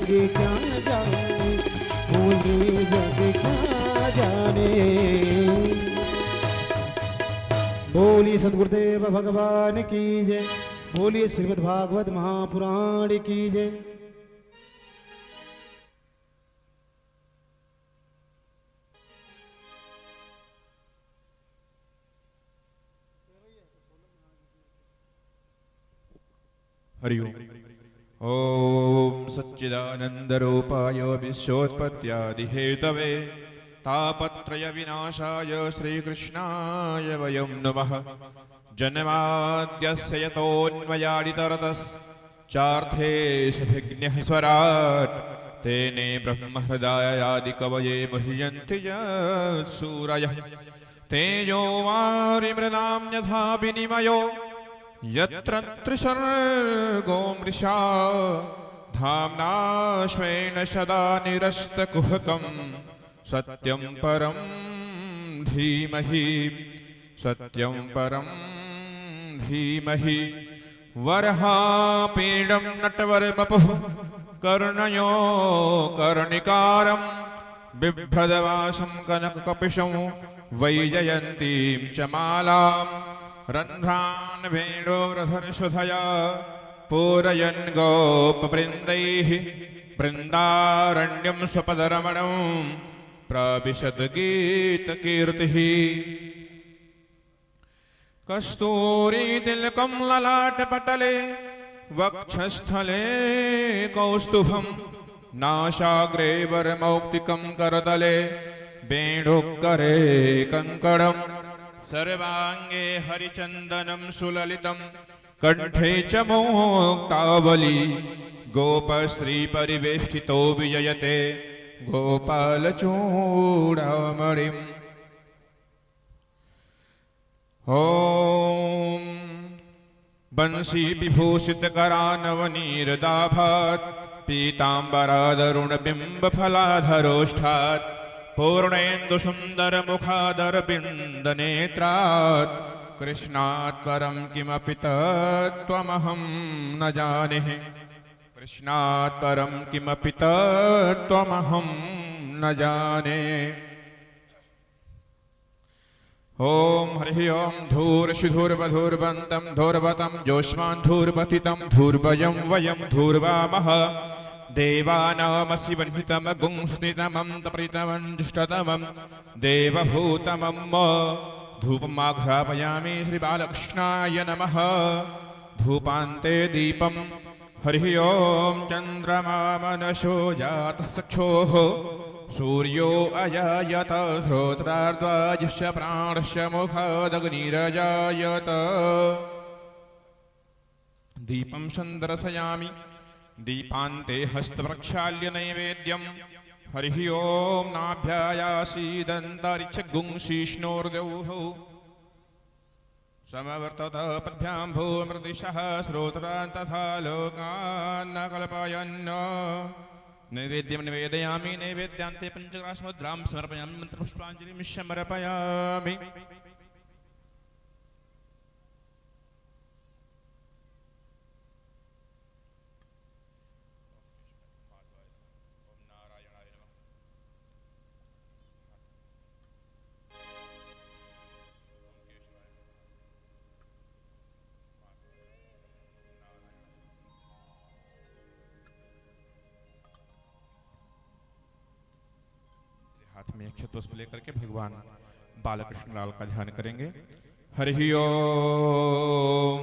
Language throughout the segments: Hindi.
जग क्या जाने, बोले जग क्या जाने। बोलिए सद्गुरुदेव भगवान की जय, बोलिए श्रीमद् भागवत महापुराण की जय। हरि ओम सच्चिदानंदरूपाय विश्वोत्पत्त्यादिहेतवे तापत्रय विनाशाय श्रीकृष्णाय वयं नमः। जन्माद्यस्य यतोऽन्वयादितरतश्चार्थेष्वभिघ्नः स्वराट् तेने ब्रह्महृदायादिकवये मुह्यन्ति सूरयः। तेजो वारिमृदां यथा विनिमयो यत्र त्रिसर्गो मृषा धाम्ना स्वेन सदा निरस्तकुहकं सत्यं परं धीमहि, सत्यं परं धीमहि। वरहापीडं नटवरवपुः कर्णयो कर्णिकारं बिभ्रदवासं कनककपिशं वैजयन्तीं च मालाम् रन्ध्रान् वेणोरधरसुधया पूरयन् गोपवृन्दैः वृन्दारण्यं स्वपदरमणं प्रविशद्गीतकीर्तिः। कस्तूरीतिलकं ललाटपटले वक्षस्थले कौस्तुभं नासाग्रे वरमौक्तिकं करतले वेणुकरे कङ्कणम् सर्वांगे हरिचंदनं सुललितं कंठे च मुक्तावली गोपश्री परिवेष्टितो विजयते गोपालचूडामणिम्। ओम बंसी विभूषित करानवनीरदाभात् पीताम्बरादरुणबिम्बफलाधरोष्ठात् पूर्णेन्दुसुन्दरमुखादरबिन्दनेत्रात् कृष्णात् परं किमपि तत्त्वमहं न जाने, कृष्णात् परं किमपि तत्त्वमहं न जाने। ओम हरि ओम धूर्षिधूर्वधूर्वन्तं धूर्वतं जोष्मान् धूर्वतितं धूर्वयं वयं धूर्वामः देवानामसि वह्नितमगुंस्नितमं तप्रितमं जुष्टतमं देवभूतमं धूपमाघ्रापयामि श्रीबालकृष्णाय नमः। धूपान्ते दीपं हरिः ओं चन्द्रमा मनसो जातसख्योः सूर्यो अजायत श्रोत्रार्द्वायुष्य प्राणस्य मुखादग्निरजायत। दीपं सन्दर्शयामि दीपान्ते हस्तप्रक्षाल्य नैवेद्यं हरिः ओं नाभ्यायासीदन्तरिक्षगुंशिष्णोर्द्यौः समवर्तत पद्भ्यां भूमृदिशः श्रोत्रान् तथा लोकान् न कल्पयन्। नैवेद्यं निवेदयामि नैवेद्यान्ते पञ्चग्रासमुद्रां समर्पयामि मन्त्रपुष्पाञ्जलिं समर्पयामि। हाथ में अक्षत पुष्प लेकर के भगवान बालकृष्ण लाल का ध्यान करेंगे। हरि ओम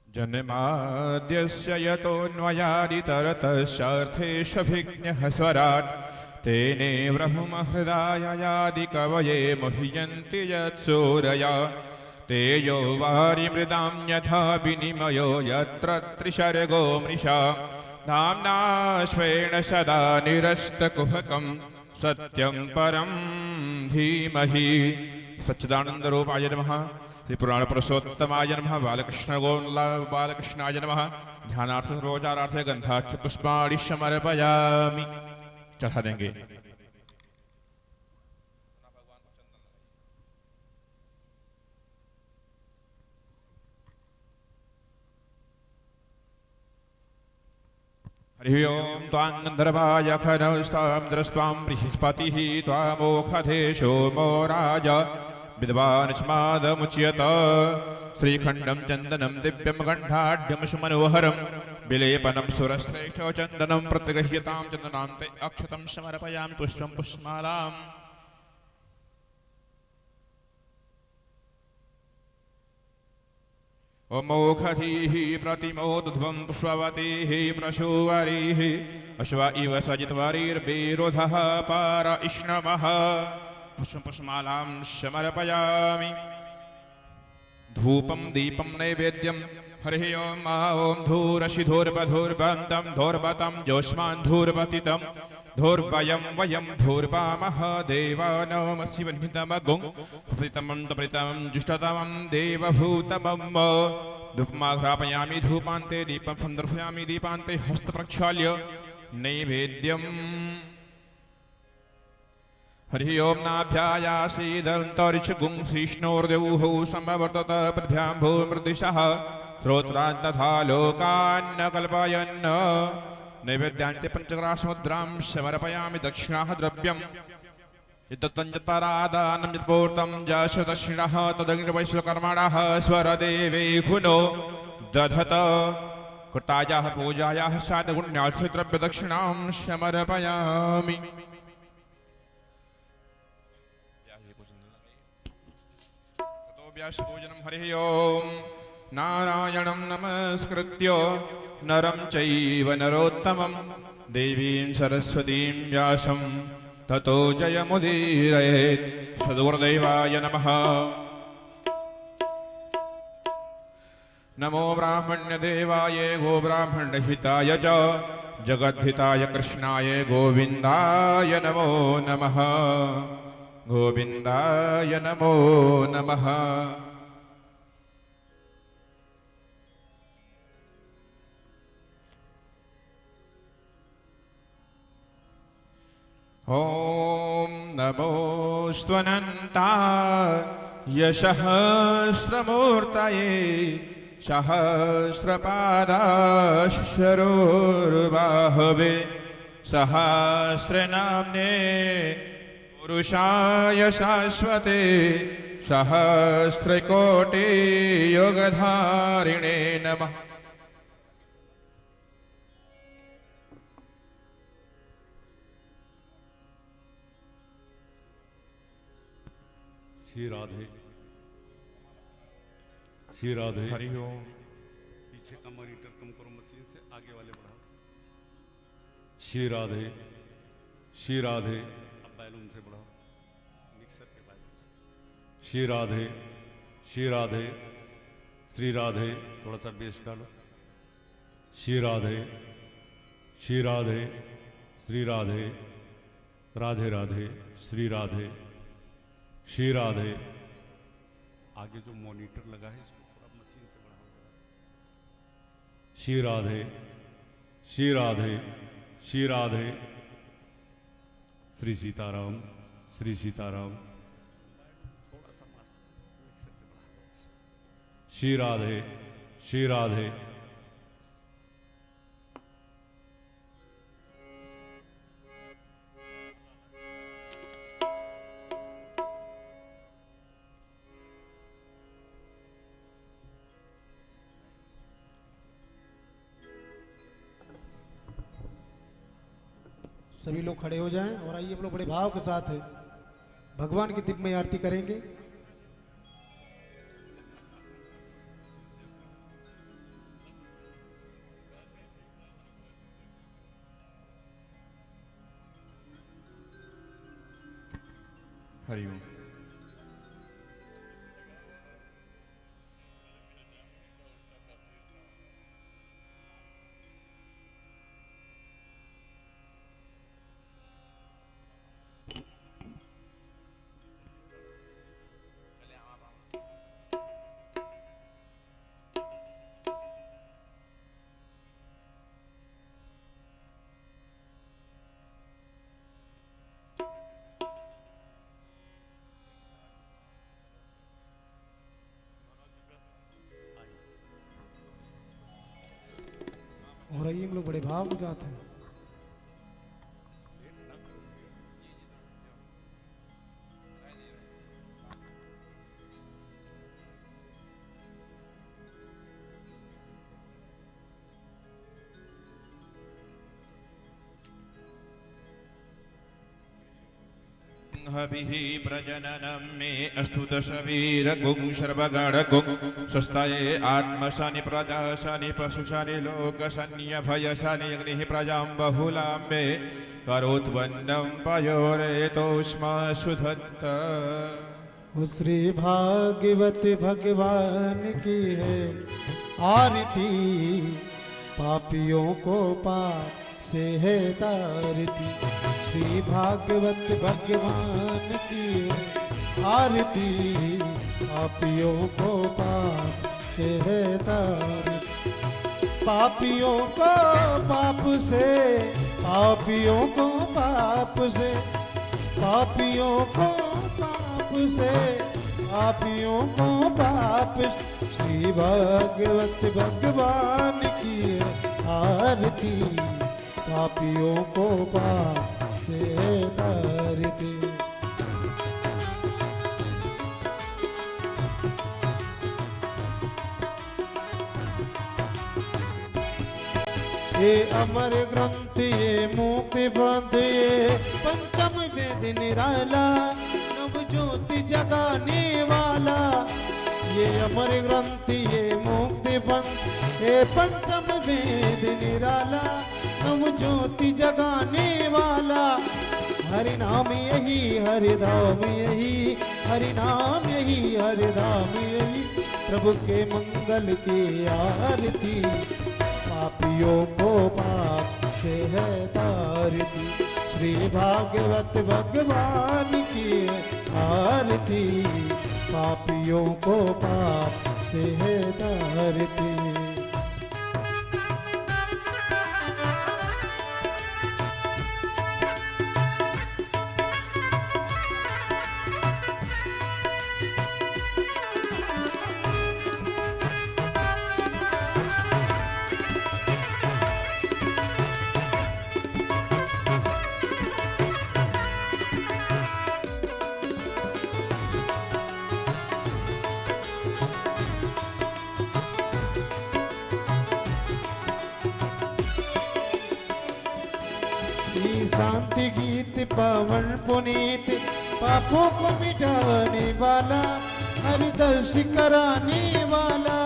जन्माद्यस्य यतोऽन्वयादितरतश्चार्थेष्वभिघ्नः स्वराट् तेने ब्रह्महृदायादिकवये मुह्यन्ति यत्सूरया। तेजो वारिमृदां यथा विनिमयो यत्र त्रिसर्गो मृषा धाम्ना स्वेन सदा निरस्तकुहकं सत्यं परं धीमहि। सच्चिदानंद रूपाय नमः। श्री पुराण पुरुषोत्तमाय नमः। बालकृष्णाय नमः। ध्यानार्थ रोचारार्थ गंधाख्य पुष्पाणि समर्पयामि। चढ़ा देंगे। हरि ओम त्वां गन्धर्वाय खनस्तां दृष्ट्वां बृहस्पतिः त्वामोखधेशो मो राजा विद्वान्स्मादमुच्यत श्रीखण्डं चन्दनं दिव्यं गण्डाढ्यं सुमनोहरं विलेपनं सुरश्रेष्ठो चन्दनं प्रतिगृह्यतां चन्दनान्ते अक्षतं समर्पयामि पुष्पं पुष्पमालाम् ओमोखधीः प्रतिमोदध्वं पुष्पवतीः प्रसूवरीः अश्व इव सजितवरीर्विरोधः पार इष्णमः पुष्पं पुष्पमालां समर्पयामि धूपं दीपं नैवेद्यं हरिः ओं मा ॐ धूरशिधूर्वधूर्वन्तं धूर्वतं जोष्मान् धूर्वतितं धूर्वयं वयं धूर्वामः देवानामसि वह्नितमगुं प्रीतमं प्रीतमं जुष्टतमं देवभूतमम् धूपमाघ्रापयामि धूपान्ते दीपं सन्दर्शयामि दीपान्ते हस्तप्रक्षाल्य नैवेद्यम् हरिः ओं नाभ्यायासीदन्तरिक्षगुं श्रीष्णोर्देवुः समवर्तत पृथ्व्यां भूमृदिशः श्रोत्रान् तथा लोकान् न कल्पयन् नैवेद्यान्ते पञ्चग्रासमुद्रां समर्पयामि दक्षिणाः द्रव्यम् यत्तञ्जत्परादानं यत्पूर्तं जश दक्षिणः तदग्निवैश्वकर्मणः स्वरदेवे खुनो दधत कृतायाः पूजायाः साधगुण्यास्य द्रव्यदक्षिणां समर्पयामि व्यासपूजनं हरिः ओं नारायणं नमस्कृत्य नरं चैव नरोत्तमं देवीं सरस्वतीं व्यासं ततो जयमुदीरयेत् सद्गुरुदेवाय नमः नमो ब्राह्मण्यदेवाय गोब्राह्मणहिताय च जगद्धिताय कृष्णाय गोविन्दाय नमो नमः गोविन्दाय नमो नमः ॐ नमोऽस्त्वनन्ताय सहस्रमूर्तये सहस्रपादाशरोर्बाहवे सहस्रनाम्ने पुरुषाय शाश्वते सहस्रकोटि योगधारिणे नमः श्री राधे श्री राधे। हरि ओम। पीछे का मॉनिटर कम करो, मशीन से आगे वाले बढ़ाओ। श्री राधे श्री राधे। अब बैलून से बढ़ाओ, मिक्सर के बैलून से। श्री राधे श्री राधे श्री राधे। थोड़ा सा बेस डालो। श्री राधे श्री राधे श्री राधे राधे राधे श्री राधे श्री राधे। आगे जो मॉनिटर लगा है इसको थोड़ा मशीन से बढ़ाओ। श्री राधे श्री राधे श्री राधे। श्री सीताराम श्री सीताराम। थोड़ा सा मिक्सर से बढ़ाओ। श्री राधे श्री राधे। सभी लोग खड़े हो जाएं और आइए हम लोग बड़े भाव के साथ भगवान की दिव्यमय आरती करेंगे। हरि ओम। और ये लोग बड़े भाव हो जाते हैं। हविः प्रजननं मे अस्तु दशवीरगुं सर्वगणगुं स्वस्ताये आत्मशानि प्रजाशानि पशुशानि लोकशन्यभयशानि अग्निः प्रजां बहुलां मे करोत्वन्नं पयोरेतोष्माशुधत्त। श्री भागवत भगवान की है आरती, पापियों को पाप से है तारती। श्री भागवत भगवान की आरती, पापियों को पाप से है तारती। पापियों को पाप से, पापियों को पाप से, पापियों को पाप से, पापियों को पाप। श्री भागवत भगवान की आरती, पापियों को पाप से तारती। ये अमर ग्रंथ ये मुक्ति बंध ये पंचम वेद निराला, नव ज्योति जगाने वाला। ये अमर ग्रंथ ये मुक्ति बंध ये पंचम वेद निराला, नव ज्योति जगाने वाला। हरि नाम यही हरि धाम यही, हरि नाम यही हरि धाम यही। प्रभु के मंगल की आरती, पापियों को पाप से है तारती। श्री भागवत भगवान की आरती, पापियों को पाप से है तारती। शांति गीत पावन पुनीत, पापों को मिटाने वाला, हरिदर्श कराने वाला।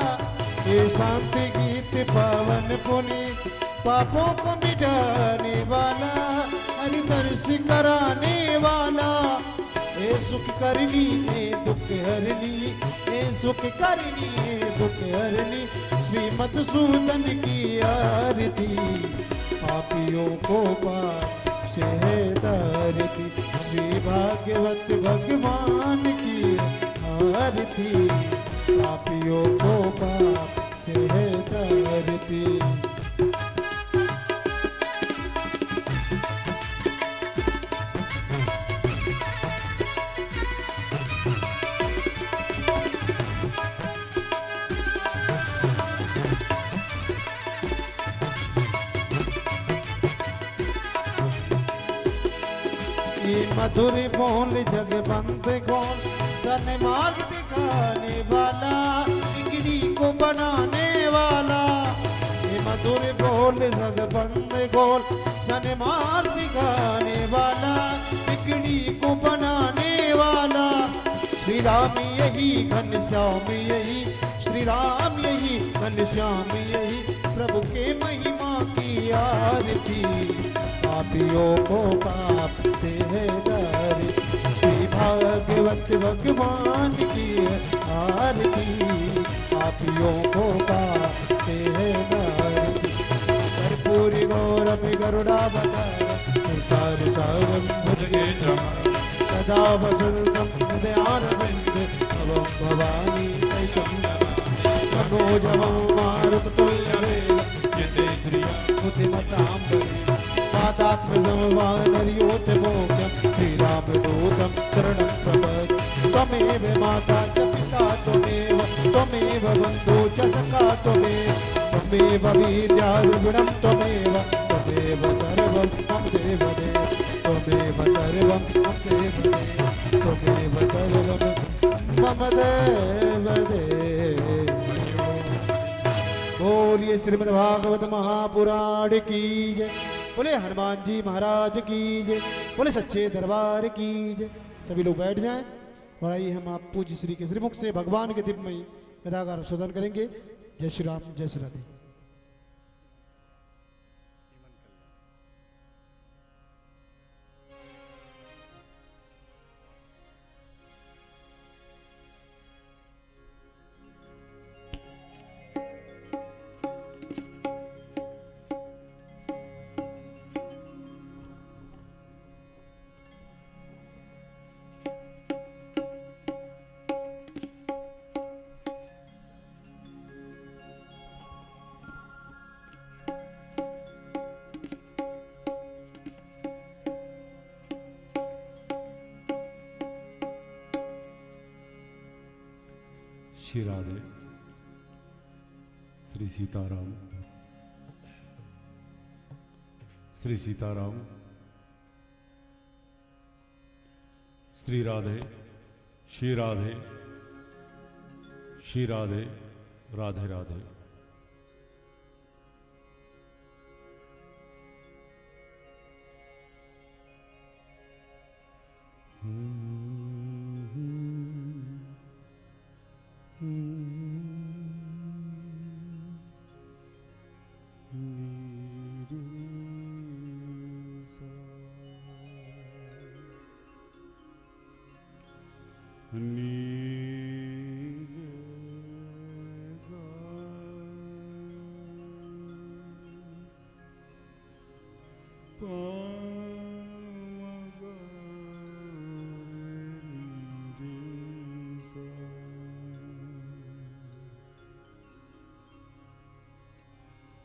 ये शांति गीत पावन पुनीत, पापों को मिटाने वाला, हरिदर्श कराने वाला। ए सुख करनी ए दुख हरनी, ए सुख करनी ए दुख हरनी। श्रीमद सूदन की आरती, पापियों को पाप से है तारती। श्री भागवत भगवान की आरती, पापियों को पाप से है तारती। मधुर बोल जग बंद खोल, सन मार्ग दिखाने वाला, बिगड़ी को बनाने वाला। ये मधुर बोल जग बंद खोल, सन मार्ग दिखाने वाला, बिगड़ी को बनाने वाला। श्री राम यही घनश्याम यही, श्री राम यही घनश्याम यही। प्रभु के महिमा की आरती, पापियों को पाप से है तारती। श्री भागवत भगवान की आरती, पापियों को पाप से है तारती। कर्पूरी गौरव गरुड़ावतार, संसार सारं भुजगेन्द्रम, सदा वसन्तं हृदयारविन्दे भवं भवानी तैकं मनोजवं मारुततुल्यवेगं यतेन्द्रियं बुद्धिमतां वरेण्यं। पादात्मसमवानर्योतमोक्तं श्रीरामदूतं शरणं प्रपद्ये। त्वमेव माता च पिता त्वमेव, त्वमेव बन्धु च सखा त्वमेव। त्वमेव विद्याद्रविणं त्वमेव त्वमेव सर्वं मम देव देव त्वमेव सर्वं मम देव देव त्वमेव सर्वं मम देव देव। बोलिए श्रीमद् भागवत महापुराण की जय। बोले हनुमान जी महाराज की जय। बोले सच्चे दरबार की जय। सभी लोग बैठ जाएं और आइए हम आप पूज्य श्री के श्रीमुख से भगवान के दिव्यमयी कथाकार शोधन करेंगे। जय श्री राम, जय श्री राधे। श्री राधे, श्री सीताराम, श्री सीताराम, श्री राधे, श्री राधे, श्री राधे, राधे राधे।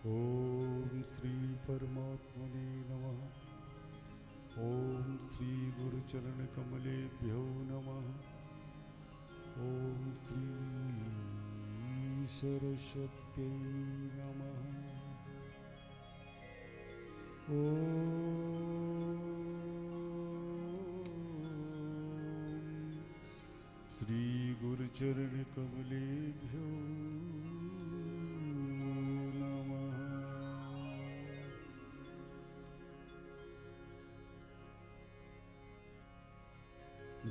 ओम श्री परमात्मने नमः। ओम श्री गुरुचरण कमलेभ्यो नमः। ओम श्री सरस्वत्यै नमः। ओम श्री गुरुचरण कमलेभ्यो नमः।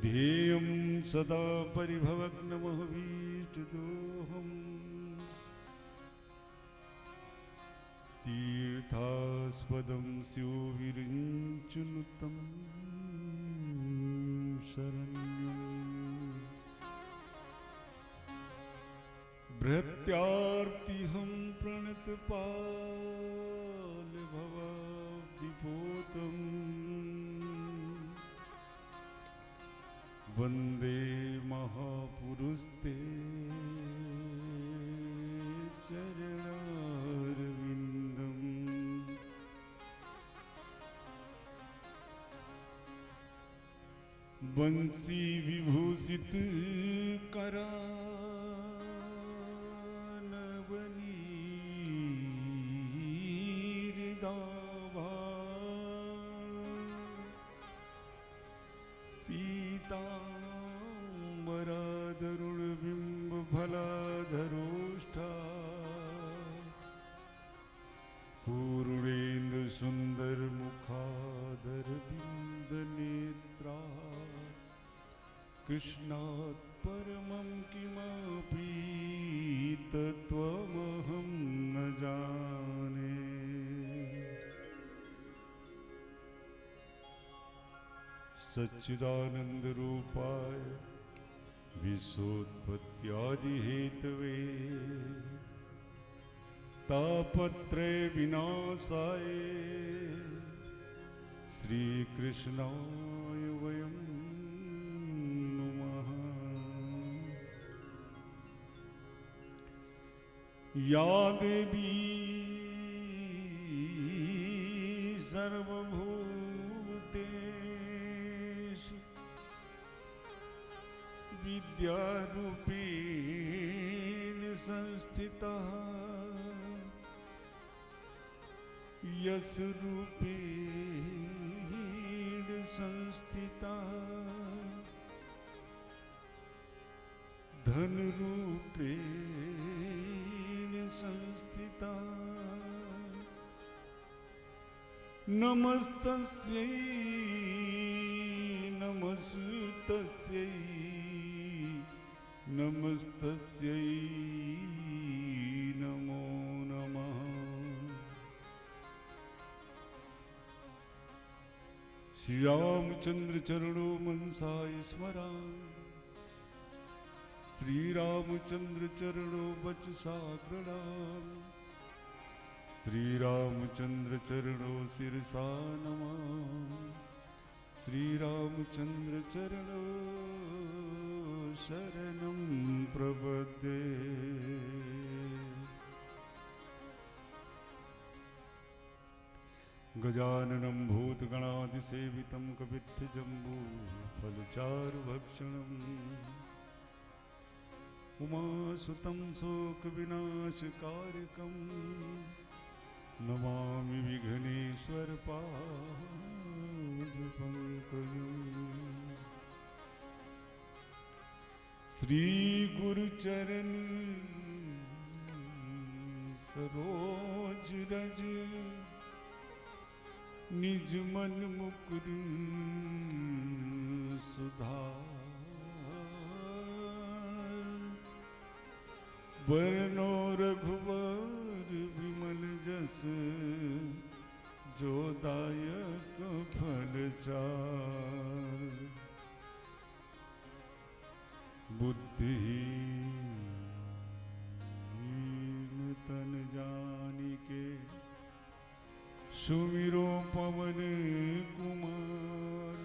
ध्येयं सदा परिभवग्नमहभीष्टदोहम् तीर्थास्पदं स्योविरिञ्चनुतं शरण्यम् भृत्यार्तिहं प्रणतपालभवाब्धिपोतम् वन्दे महापुरुस्ते चरणारविन्दम्। बंसी विभूषित करानवनीरिदाभा पीताम्बरादरुणबिम्बफलाधरोष्ठा पूर्णेन्दु सुंदर मुखादरबिन्दनेत्रा कृष्णात् परमं किमपि तत्त्वमहं न जाने। सच्चिदानंद रूपाय विश्वोत्पत्त्यादिहेतवे तापत्रय विनाशाय श्री कृष्णाय वयं नुमः। या देवी सर्वभूतेषु विद्यारूपेण संस्थिता यस रूपेण संस्थिता धन रूपेण संस्थिता नमस्तस्यै नमस्तस्यै नमस्तस्यै नमो नमः। श्री रामचंद्र चरणों मनसाय स्मरामि श्री रामचंद्र चरणों वचसा प्रणामि श्री रामचंद्र चरणों शिरसा नमामि श्री रामचंद्र चरणों शरणं प्रपद्ये। गजाननं भूतगणादिसेवितं कपित्थजम्बूफलचारुभक्षणम् उमासुतं शोकविनाशकारकं नमामि विघ्नेश्वरपादपङ्कजम्। श्री गुरुचरण सरोज रज निज मन मुकुर सुधार बरनो रघुवर विमल जस जो दायक फल चार। बुद्धिहीन तन जानिके सुमिरो पवन कुमार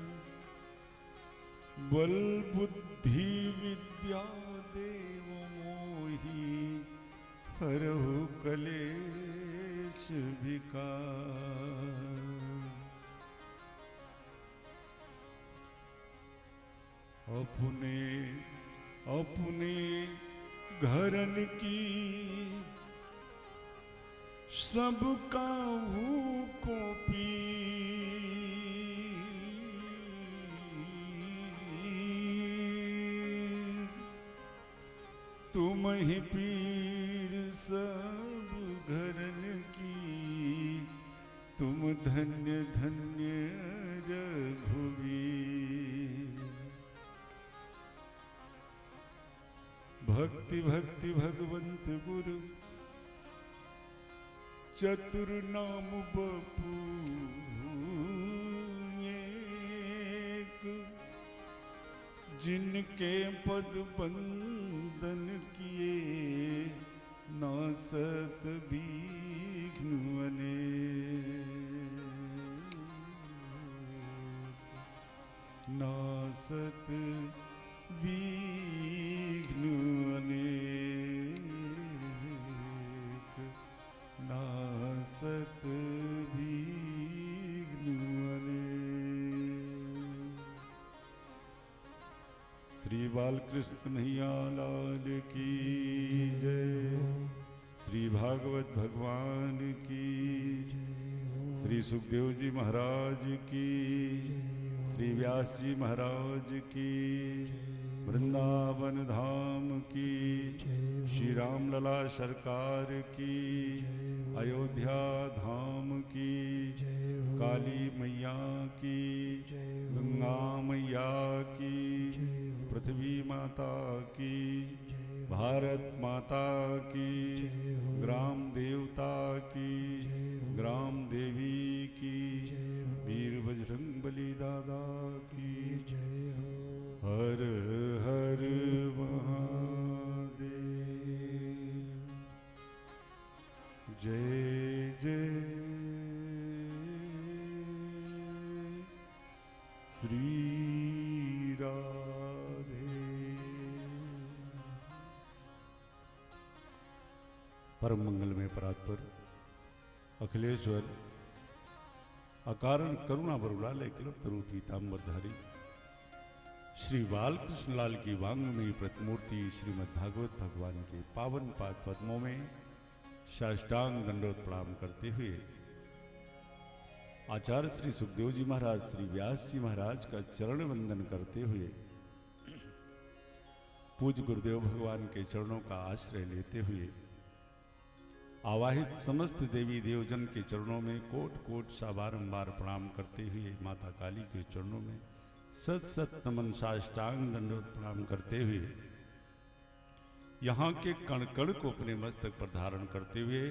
बल बुद्धि विद्या देव मोहि हरहु कलेश विकार। अपने अपने घरन की सब काहू को पीर तुम ही पीर सब घरन की तुम धन्य धन्य रघुवीर। भक्ति भक्ति भगवंत गुरु चतुर नाम बपू एक जिनके पद बंदन किए नासत विघ्न अनेक नासत विघ्न अनेक नासत विघ्न अनेक। श्री बालकृष्ण कन्हैया लाल की जय। श्री भागवत भगवान की श्री सुखदेव जी महाराज की श्री व्यास जी महाराज की वृंदावन धाम की श्री रामलला सरकार की अयोध्या धाम की काली मैया की गंगा मैया की पृथ्वी माता की भारत माता की ग्राम देवता की ग्राम देवी की वीर बजरंग बली दादा की हर हर महादेव। जय जय श्री राधे। परम मंगल में परात्पर अखिलेश्वर अकारण करुणा बरुलाल एकलव्य तरु पीताम्बरधारी श्री बालकृष्ण लाल की वांग्मयी प्रतिमूर्ति श्रीमद् भागवत भगवान के पावन पाद पद्मों में साष्टांग दंडोत प्रणाम करते हुए आचार्य श्री सुखदेव जी महाराज, श्री व्यास जी महाराज का चरण वंदन करते हुए, पूज्य गुरुदेव भगवान के चरणों का आश्रय लेते हुए, आवाहित समस्त देवी देवजन के चरणों में कोट कोट सा बारंबार प्रणाम करते हुए, माता काली के चरणों में सत सत नमन साष्टांग दंडवत प्रणाम करते हुए, यहाँ के कण कण को अपने मस्तक पर धारण करते हुए,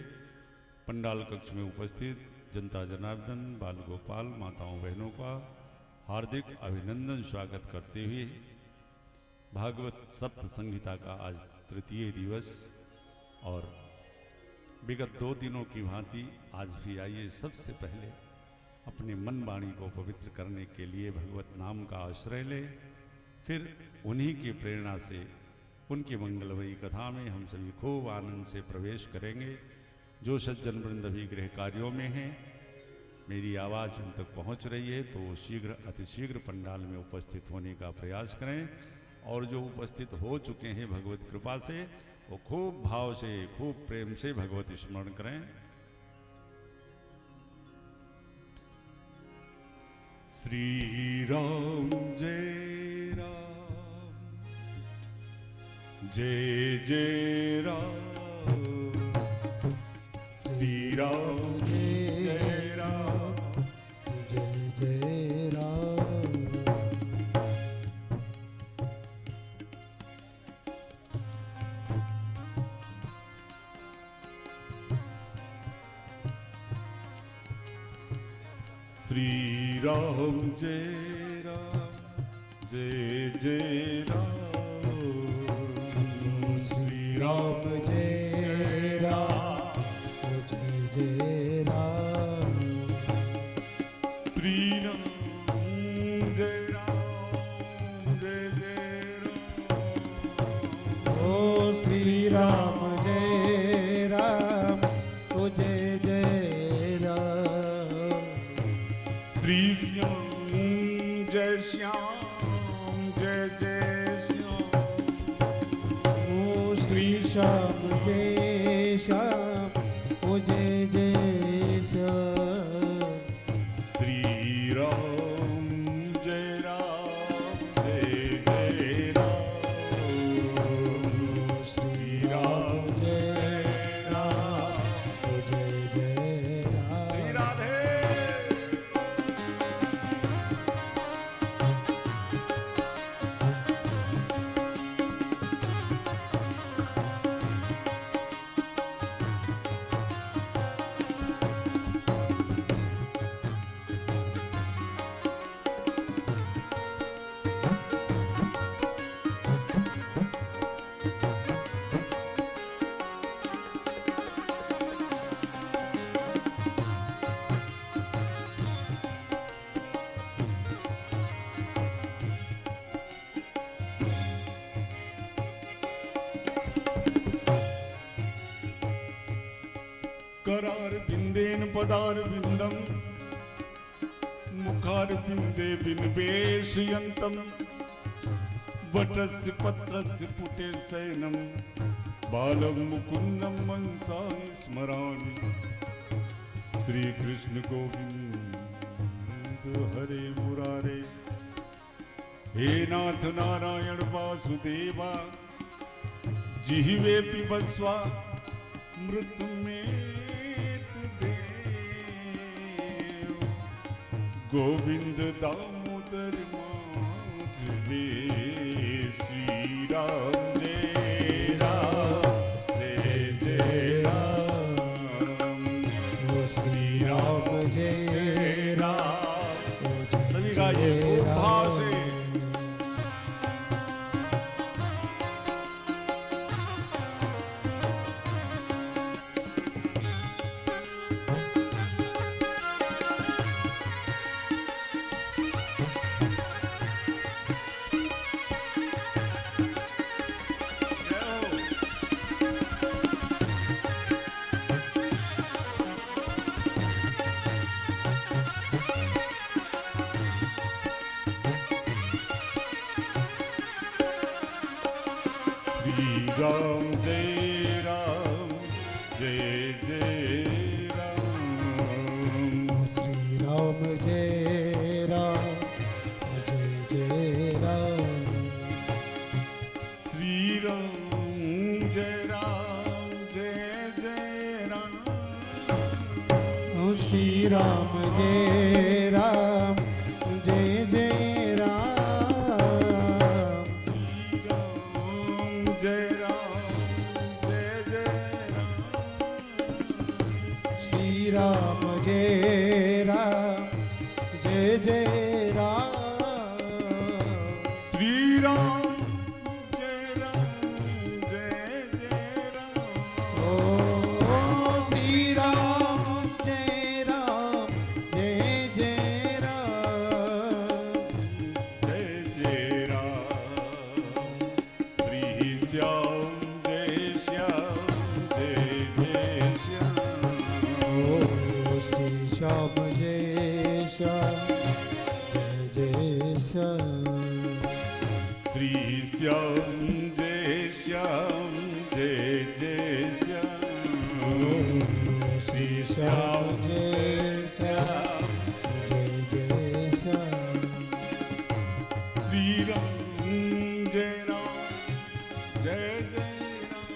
पंडाल कक्ष में उपस्थित जनता जनार्दन, बाल गोपाल, माताओं बहनों का हार्दिक अभिनंदन स्वागत करते हुए, भागवत सप्त संहिता का आज तृतीय दिवस और विगत 2 दिनों की भांति आज भी आइए सबसे पहले अपने मन वाणी को पवित्र करने के लिए भगवत नाम का आश्रय ले, फिर उन्हीं की प्रेरणा से उनकी मंगलमयी कथा में हम सभी खूब आनंद से प्रवेश करेंगे। जो सज्जन वृंद भी गृह कार्यों में हैं, मेरी आवाज़ उन तक पहुंच रही है तो शीघ्र अतिशीघ्र पंडाल में उपस्थित होने का प्रयास करें, और जो उपस्थित हो चुके हैं भगवत कृपा से वो खूब भाव से, खूब प्रेम से भगवत स्मरण करें। श्री राम जय राम, जय जय राम, श्री राम जय राम, जय जय राम। श्री राम जय राम, जय जय राम, श्री राम जय राम, जय जय राम। श्री राम जय राम, जय जय राम। ओ श्री राम जय राम, ओ जय जय राम। श्री श्याम जय श्याम, जय जय श्याम। ओ श्री श्याम जय श्याम, ओ जय जय श्याम। श्री राम जय राम, जय जय राम। श्री राम जय राम, ओ जय जय राम। श्री राधे। करार बिंदेन पदार बिंदम, मुखार बिंदे बिनवेशयंतम, वटस्य पत्रस्य पुटे शयनम, बालम मुकुंदम मनसा स्मरामि। श्री कृष्ण गोविंद हरे मुरारे, हे नाथ नारायण वासुदेवा, जिह्वे पिबस्वा मृत्यु में गोविंद दामोदर माधवे। श्री राम जय राम, जय जय राम। श्री राम जय राम। सभी का ये खूब भाव से राम जय राम, जय जय राम। श्री राम श्री राम जय राम जय जय राम श्री राम जय राम जय जय राम श्री राम जय राम जय जय राम श्री राम जय राम जय जय राम ओ श्री राम जय राम जय जय राम जय जय राम श्री श्याम जय श्याम जय जय श्याम ओ श्री श्याम जय श्याम जय जय श्याम श्री श्याम जय श्याम जय जय श्याम श्री श्याम जय श्याम जय जय श्याम श्री राम जय राम जय जय राम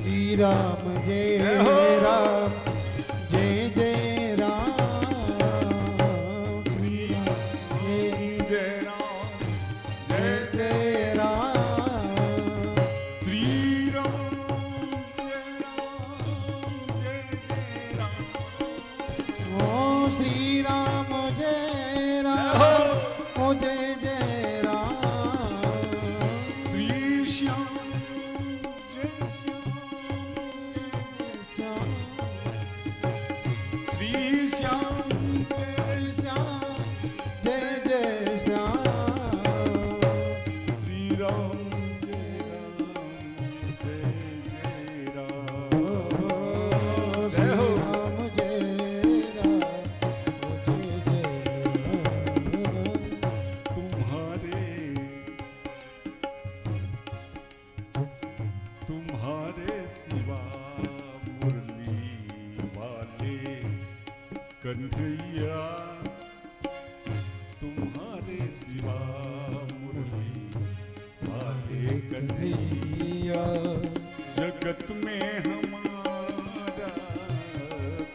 श्री राम जय राम जय जय राम श्री राम जय राम जय जय राम श्री राम जय राम जय जय राम ओ श्री राम जय राम ओ जय जय राम श्री श्याम जय श्याम श्याम श्री श्याम जय श्याम जय जय श्याम श्री राम जय राम जय जय राम श्री राम जय राम जय जय राम तुम्हारे सिवा मुरली वाले कन्हैया तुम्हारे सिवा मुरली वाले कन्हैया जगत में हमारा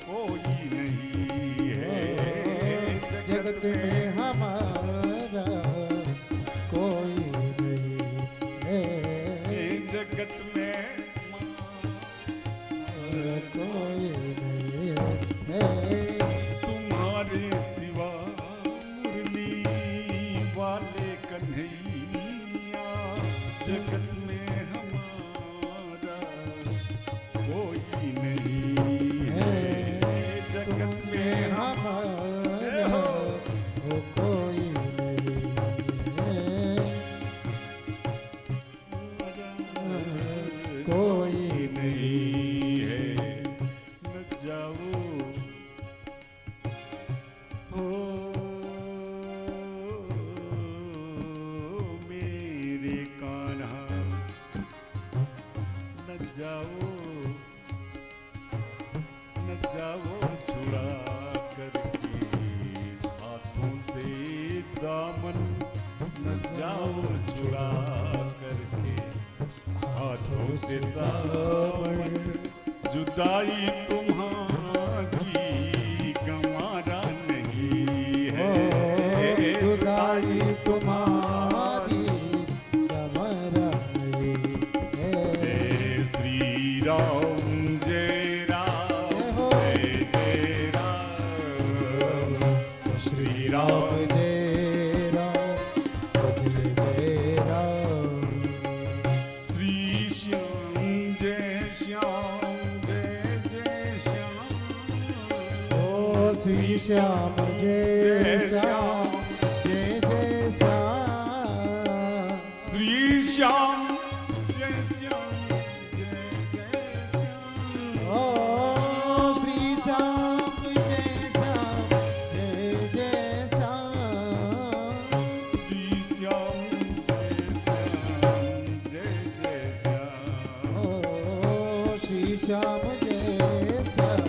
कोई नहीं है जगत में हमारा कोई नहीं है जगत में कोई नहीं है तुम्हारे सिवा मुरली वाले कन्हैया जगत में हमारा कोई नहीं है जगत में हमारा वो कोई नहीं है कोई नहीं है न जाओ हो मेरे कान्हा न जाओ छुड़ा करके हाथों से दामन न जाओ छुड़ा करके हाथों से दामन जुदाई तुम्हारी गंवारा नहीं है जुदाई तुम्हारी हमारा नहीं है श्री राम जय राम जय जय राम श्री राम जय राम जय जय राम श्री श्याम जय श्याम जय जय श्याम ओ श्री श्याम जय श्याम जय जय श्याम श्री श्याम जय श्याम जय जय श्याम ओ श्री श्याम जय श्याम जय जय श्याम श्री श्याम जय श्याम जय जय श्याम ओ श्री श्याम जय श्याम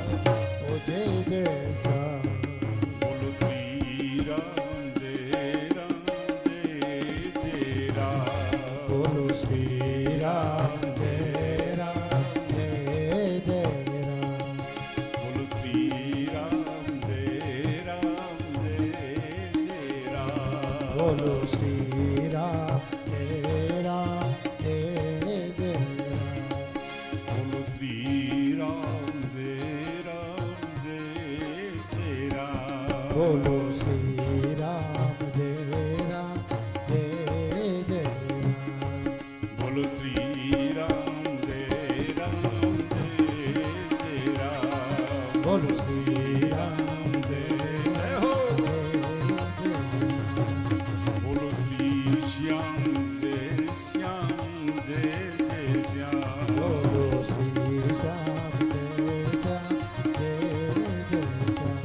ओ जय जय श्याम बोलो श्री राम बोलो श्री राम जय राम जय जय राम। बोलो श्री राम जय राम। बोलो श्री राम जय राम जय जय राम। बोलो श्री राम जय राम। बोलो श्री राम जय हो। बोलो श्री श्याम जय श्याम जय श्याम। बोलो श्री श्याम जय श्याम जय जय श्याम।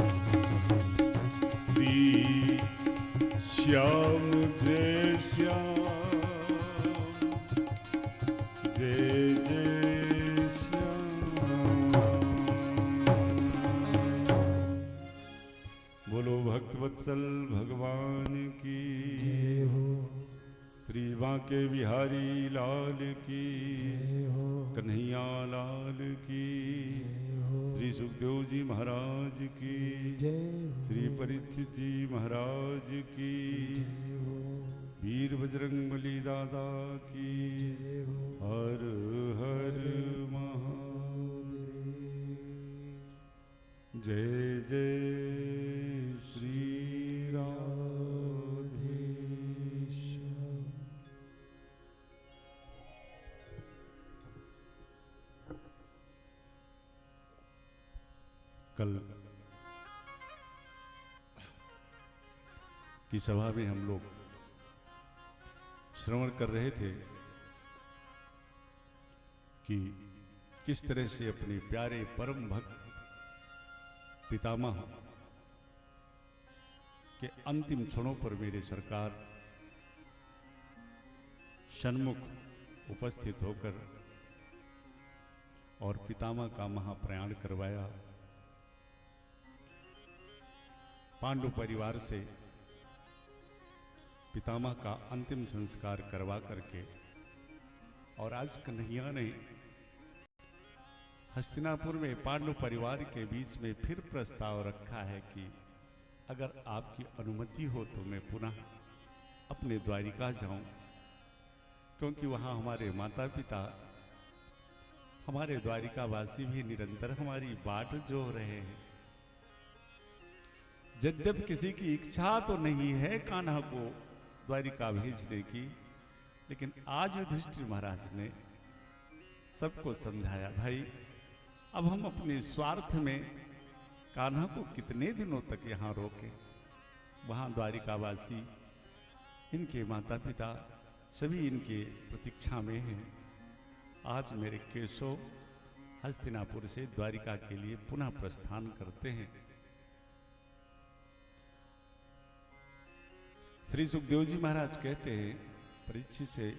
श्री श्याम जय श्याम जय जय श्याम। बोलो भक्तवत्सल भगवान की जय हो श्री बांके बिहारी लाल की जय हो कन्हैया लाल की जय हो श्री सुखदेव जी महाराज की जय हो श्री परीक्षित जी महाराज की जय हो वीर बजरंग बली दादा की जय हो हर हर महादेव। जय जय श्री राधे श्याम। कल की सभा में हम लोग श्रवण कर रहे थे कि किस तरह से अपने प्यारे परम भक्त पितामह के अंतिम क्षणों पर मेरे सरकार सन्मुख उपस्थित होकर और पितामह का महाप्रयाण करवाया। पांडु परिवार से पितामह का अंतिम संस्कार करवा करके और आज कन्हैया ने हस्तिनापुर में पांडु परिवार के बीच में फिर प्रस्ताव रखा है कि अगर आपकी अनुमति हो तो मैं पुनः अपने द्वारिका जाऊं, क्योंकि वहां हमारे माता पिता, हमारे द्वारिकावासी भी निरंतर हमारी बाट जोह रहे हैं। यद्यप किसी की इच्छा तो नहीं है कान्हा को द्वारिका भेजने की, लेकिन आज युधिष्ठिर महाराज ने सबको समझाया, भाई अब हम अपने स्वार्थ में कान्हा को कितने दिनों तक यहाँ रोके। वहाँ द्वारिकावासी, इनके माता पिता सभी इनके प्रतीक्षा में हैं। आज मेरे केशव हस्तिनापुर से द्वारिका के लिए पुनः प्रस्थान करते हैं। श्री सुखदेव जी महाराज कहते हैं परीक्षित से,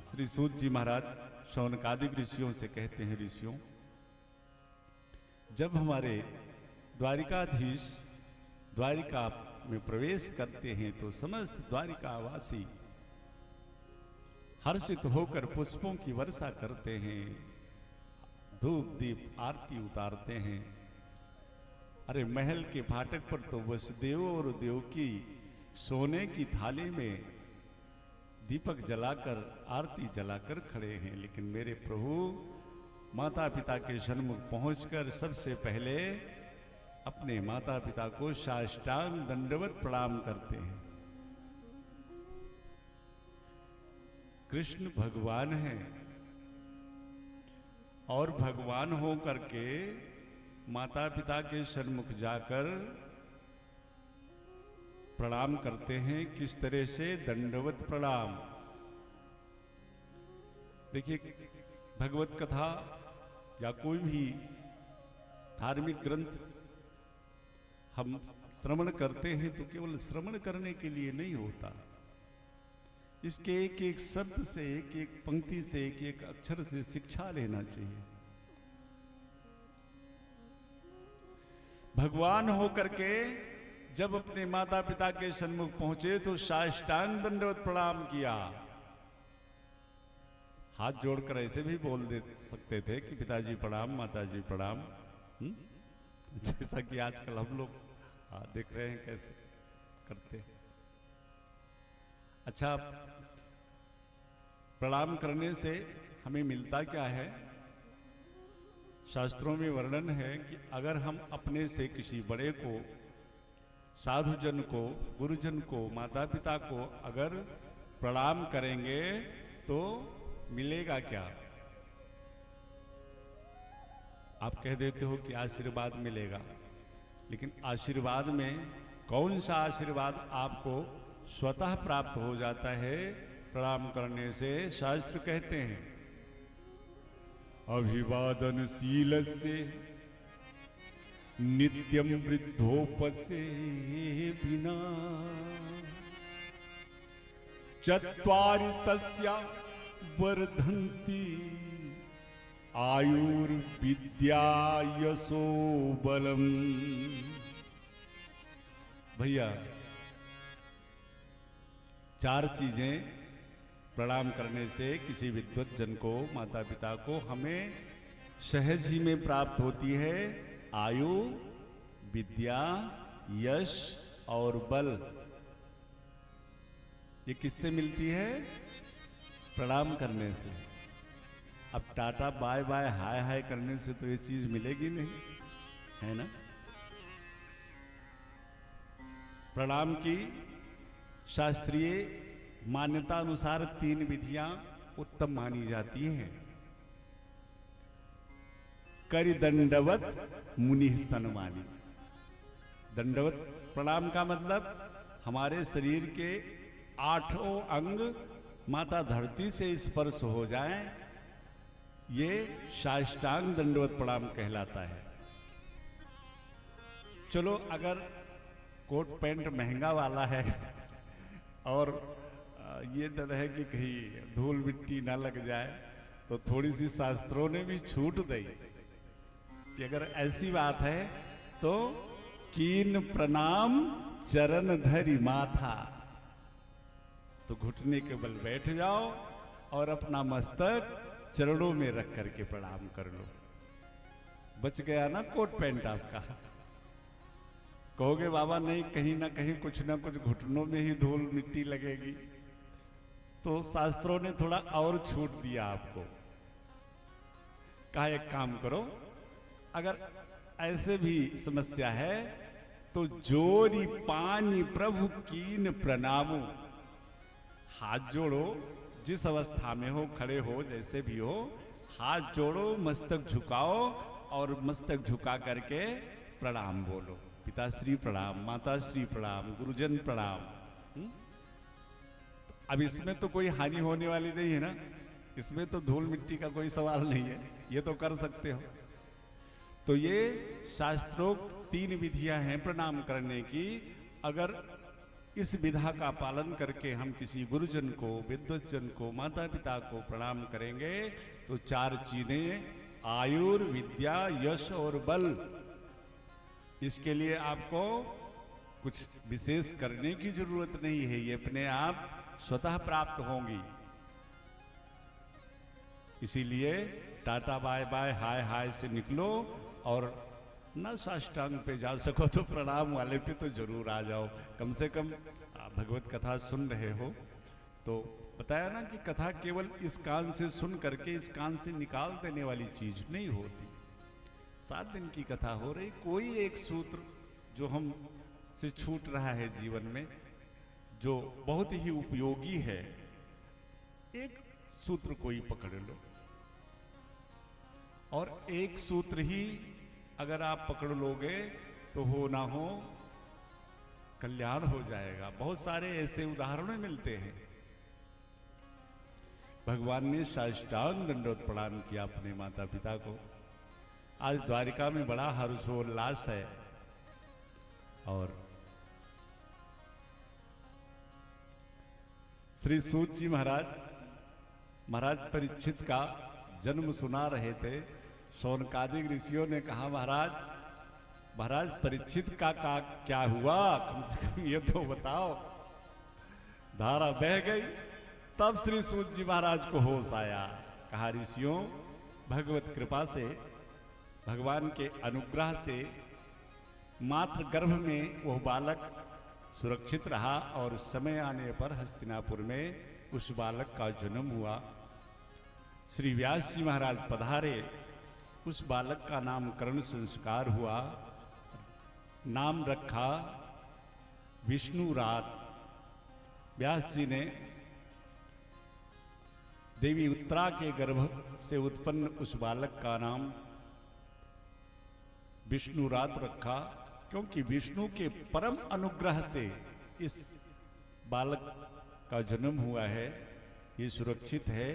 श्री सूत जी महाराज शौनकादिक ऋषियों से कहते हैं, ऋषियों जब हमारे द्वारिकाधीश द्वारिका में प्रवेश करते हैं तो समस्त द्वारिकावासी हर्षित होकर पुष्पों की वर्षा करते हैं, धूप दीप आरती उतारते हैं। अरे महल के फाटक पर तो वसुदेव और देवकी सोने की थाली में दीपक जलाकर आरती जलाकर खड़े हैं, लेकिन मेरे प्रभु माता पिता के सन्मुख पहुंचकर सबसे पहले अपने माता पिता को साष्टांग दंडवत प्रणाम करते हैं। कृष्ण भगवान हैं और भगवान हो करके माता पिता के सन्मुख जाकर प्रणाम करते हैं। किस तरह से? दंडवत प्रणाम। देखिए, भगवत कथा या कोई भी धार्मिक ग्रंथ हम श्रवण करते हैं तो केवल श्रवण करने के लिए नहीं होता, इसके एक एक शब्द से, एक एक पंक्ति से, एक एक अक्षर से शिक्षा लेना चाहिए। भगवान होकर के जब अपने माता पिता के सन्मुख पहुंचे तो साष्टांग दंडवत प्रणाम किया। हाथ जोड़कर ऐसे भी बोल दे सकते थे कि पिताजी प्रणाम, माताजी प्रणाम, जैसा कि आजकल हम लोग देख रहे हैं कैसे करते हैं। अच्छा, प्रणाम करने से हमें मिलता क्या है? शास्त्रों में वर्णन है कि अगर हम अपने से किसी बड़े को, साधुजन को, गुरुजन को, माता पिता को अगर प्रणाम करेंगे तो मिलेगा क्या? आप कह देते हो कि आशीर्वाद मिलेगा, लेकिन आशीर्वाद में कौन सा आशीर्वाद आपको स्वतः प्राप्त हो जाता है प्रणाम करने से? शास्त्र कहते हैं अभिवादनशील से नित्यम वृद्धोपसे बिना चत्वारि तस्या वर्धन्ति आयुर्विद्या यशो बलम। भैया, 4 चीजें प्रणाम करने से किसी विद्वत जन को, माता पिता को हमें सहज ही में प्राप्त होती है। आयु, विद्या, यश और बल। ये किससे मिलती है? प्रणाम करने से। अब टाटा बाय बाय हाय हाय करने से तो ये चीज मिलेगी नहीं, है ना? प्रणाम की शास्त्रीय मान्यता अनुसार 3 विधियां उत्तम मानी जाती हैं। करि दंडवत मुनि सन्मानी। दंडवत प्रणाम का मतलब हमारे शरीर के 8 अंग माता धरती से स्पर्श हो जाएं, ये साष्टांग दंडवत प्रणाम कहलाता है। चलो, अगर कोट पैंट महंगा वाला है और ये डर है कि कहीं धूल मिट्टी ना लग जाए, तो थोड़ी सी शास्त्रों ने भी छूट दी कि अगर ऐसी बात है तो कीन प्रणाम चरण धरि माथा, तो घुटने के बल बैठ जाओ और अपना मस्तक चरणों में रख करके प्रणाम कर लो। बच गया ना कोट पैंट आपका। कहोगे बाबा नहीं, कहीं ना कहीं कुछ ना कुछ घुटनों में ही धूल मिट्टी लगेगी, तो शास्त्रों ने थोड़ा और छूट दिया आपको। कहा एक काम करो, अगर ऐसे भी समस्या है तो जोरी पानी प्रभु कीन प्रणामो। हाथ जोड़ो, जिस अवस्था में हो, खड़े हो, जैसे भी हो, हाथ जोड़ो, मस्तक झुकाओ और मस्तक झुका करके प्रणाम बोलो। पिताश्री प्रणाम, माताश्री प्रणाम, गुरुजन प्रणाम। अब इसमें तो कोई हानि होने वाली नहीं है ना, इसमें तो धूल मिट्टी का कोई सवाल नहीं है, ये तो कर सकते हो। तो ये शास्त्रोक्त 3 विधियां हैं प्रणाम करने की। अगर इस विधा का पालन करके हम किसी गुरुजन को, विद्वत जन को, माता पिता को प्रणाम करेंगे तो 4 चीजें, आयुर, विद्या, यश और बल, इसके लिए आपको कुछ विशेष करने की जरूरत नहीं है, ये अपने आप स्वतः प्राप्त होंगी। इसीलिए टाटा बाय बाय हाय हाय से निकलो और न साष्टांग पे जा सको तो प्रणाम वाले पे तो जरूर आ जाओ। कम से कम भगवत कथा सुन रहे हो तो बताया ना कि कथा केवल इस कान से सुन करके इस कान से निकाल देने वाली चीज नहीं होती। 7 दिन की कथा हो रही, कोई एक सूत्र जो हम से छूट रहा है जीवन में, जो बहुत ही उपयोगी है, एक सूत्र कोई पकड़ लो और एक सूत्र ही अगर आप पकड़ लोगे तो हो ना हो कल्याण हो जाएगा। बहुत सारे ऐसे उदाहरण मिलते हैं। भगवान ने साष्टांग दंडवत प्रणाम किया अपने माता पिता को। आज द्वारिका में बड़ा हर्षोल्लास है और श्री सूत जी महाराज परीक्षित का जन्म सुना रहे थे। शौनकादिक ऋषियों ने कहा महाराज परीक्षित का क्या हुआ, कम से कम ये तो बताओ। धारा बह गई, तब श्री सूत जी महाराज को होश आया। कहा ऋषियों, भगवत कृपा से, भगवान के अनुग्रह से मात्र गर्भ में वह बालक सुरक्षित रहा और समय आने पर हस्तिनापुर में उस बालक का जन्म हुआ। श्री व्यास जी महाराज पधारे, उस बालक का नामकरण संस्कार हुआ, नाम रखा विष्णुरात। व्यास जी ने देवी उत्तरा के गर्भ से उत्पन्न उस बालक का नाम विष्णुरात रखा, क्योंकि विष्णु के परम अनुग्रह से इस बालक का जन्म हुआ है, ये सुरक्षित है,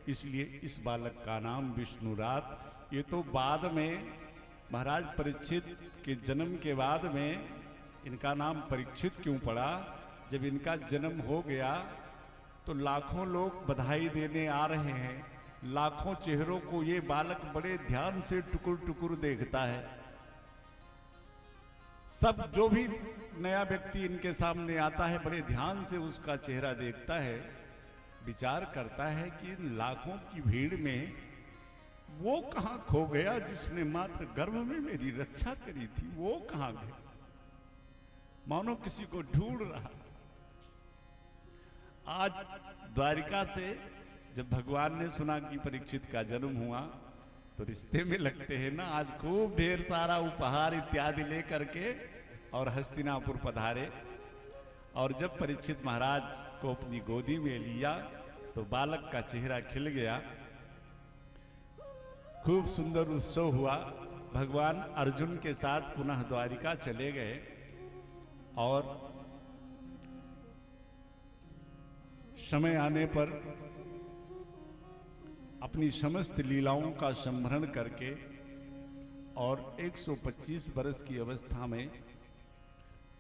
इसलिए इस बालक का नाम विष्णुरात। ये तो बाद में महाराज परीक्षित के जन्म के बाद में इनका नाम परीक्षित क्यों पड़ा? जब इनका जन्म हो गया तो लाखों लोग बधाई देने आ रहे हैं, लाखों चेहरों को ये बालक बड़े ध्यान से टुकुर टुकुर देखता है। सब जो भी नया व्यक्ति इनके सामने आता है बड़े ध्यान से उसका चेहरा देखता है, विचार करता है कि इन लाखों की भीड़ में वो कहां खो गया जिसने मात्र गर्भ में मेरी रक्षा करी थी, वो कहां गया? मानो किसी को ढूंढ रहा। आज द्वारिका से जब भगवान ने सुना कि परीक्षित का जन्म हुआ तो रिश्ते में लगते हैं ना, आज खूब ढेर सारा उपहार इत्यादि लेकर के और हस्तिनापुर पधारे। और जब परीक्षित महाराज को अपनी गोदी में लिया तो बालक का चेहरा खिल गया, खूब सुंदर उत्सव हुआ। भगवान अर्जुन के साथ पुनः द्वारिका चले गए और समय आने पर अपनी समस्त लीलाओं का संभरण करके और 125 वर्ष की अवस्था में